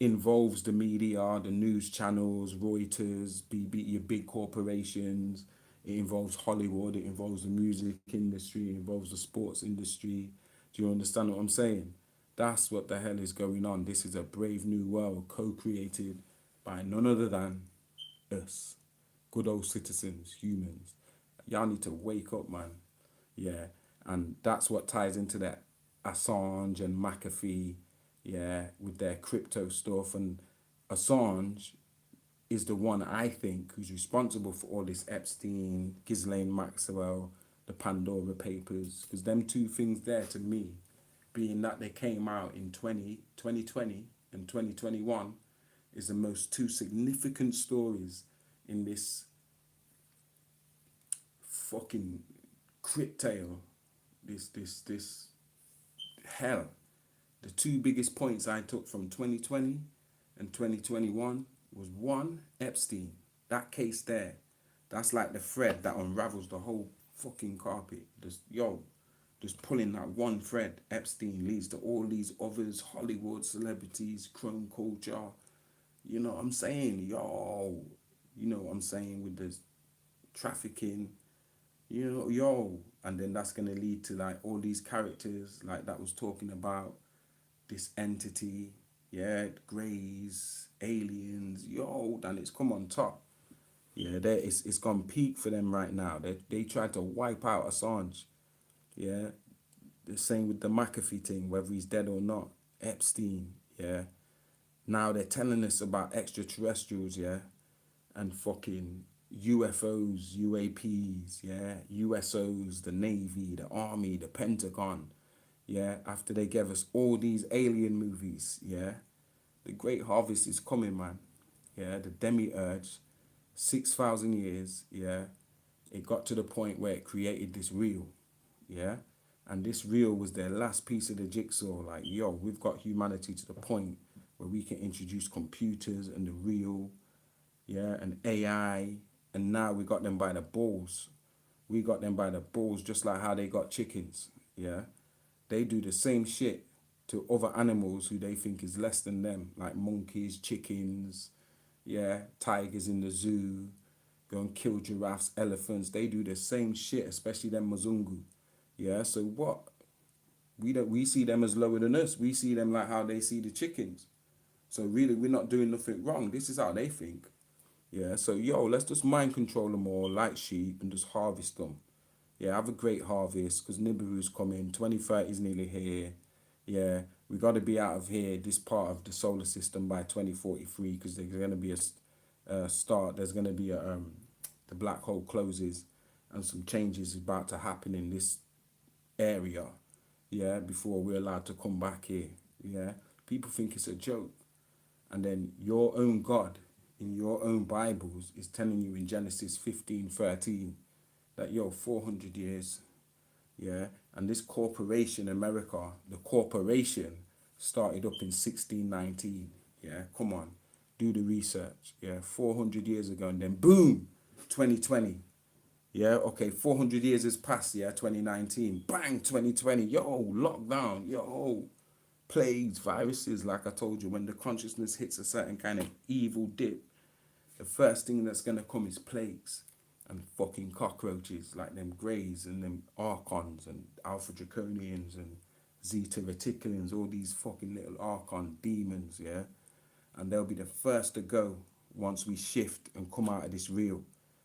involves the media, the news channels, Reuters, your big corporations. It involves Hollywood. It involves the music industry. It involves the sports industry. Do you understand what I'm saying? That's what the hell is going on. This is a brave new world co-created by none other than us, good old citizens, humans. Y'all need to wake up, man. Yeah, and that's what ties into that Assange and McAfee, yeah, with their crypto stuff. And Assange is the one I think who's responsible for all this Epstein, Ghislaine Maxwell, the Pandora Papers, because them two things there to me, being that they came out in 2020 and 2021, is the most two significant stories in this fucking crypt tale, this hell. The two biggest points I took from 2020 and 2021 was one, Epstein. That case there, that's like the thread that unravels the whole fucking carpet. Just pulling that one thread. Epstein leads to all these others, Hollywood celebrities, chrome culture. You know what I'm saying? You know what I'm saying with the trafficking, and then that's gonna lead to like all these characters like that was talking about this entity, yeah, greys, aliens, and it's come on top. Yeah, it's gone peak for them right now. They tried to wipe out Assange. Yeah, the same with the McAfee thing, whether he's dead or not. Epstein, yeah. Now they're telling us about extraterrestrials, yeah, and fucking UFOs, UAPs, yeah, USOs, the Navy, the Army, the Pentagon, yeah. After they gave us all these alien movies, yeah, the great harvest is coming, man. Yeah, the demiurge, 6,000 years, yeah, it got to the point where it created this reel, yeah, and this reel was their last piece of the jigsaw. Like, we've got humanity to the point where we can introduce computers and the reel, yeah, and AI, and now we got them by the balls. We got them by the balls, just like how they got chickens, yeah. They do the same shit to other animals who they think is less than them, like monkeys, chickens, yeah, tigers in the zoo, go and kill giraffes, elephants. They do the same shit, especially them Mzungu, yeah. So what? We see them as lower than us. We see them like how they see the chickens. So really, we're not doing nothing wrong. This is how they think. Yeah, so let's just mind control them all like sheep and just harvest them. Yeah, have a great harvest because Nibiru's coming. 2030 is nearly here. Yeah, we got to be out of here, this part of the solar system by 2043 because there's going to be there's going to be the black hole closes and some changes about to happen in this area. Yeah, before we're allowed to come back here. Yeah, people think it's a joke. And then your own God in your own Bibles is telling you in Genesis 15:13 that 400 years, yeah, and this corporation, America, the corporation started up in 1619, yeah, come on, do the research, yeah, 400 years ago, and then boom, 2020, yeah, okay, 400 years has passed, yeah, 2019, bang, 2020, lockdown, plagues, viruses, like I told you, when the consciousness hits a certain kind of evil dip, the first thing that's gonna come is plagues and fucking cockroaches, like them greys and them archons and alpha draconians and zeta reticulans, all these fucking little archon demons, yeah? And they'll be the first to go once we shift and come out of this reel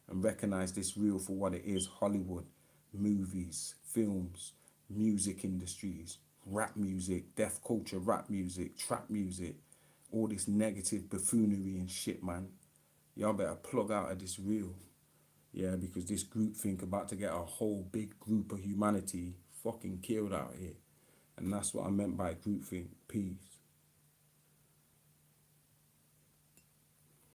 and recognize this reel for what it is: Hollywood, movies, films, music industries, rap music, death culture, rap music, trap music, all this negative buffoonery and shit, man. Y'all better plug out of this reel, yeah, because this group think about to get a whole big group of humanity fucking killed out here. And that's what I meant by groupthink. Peace.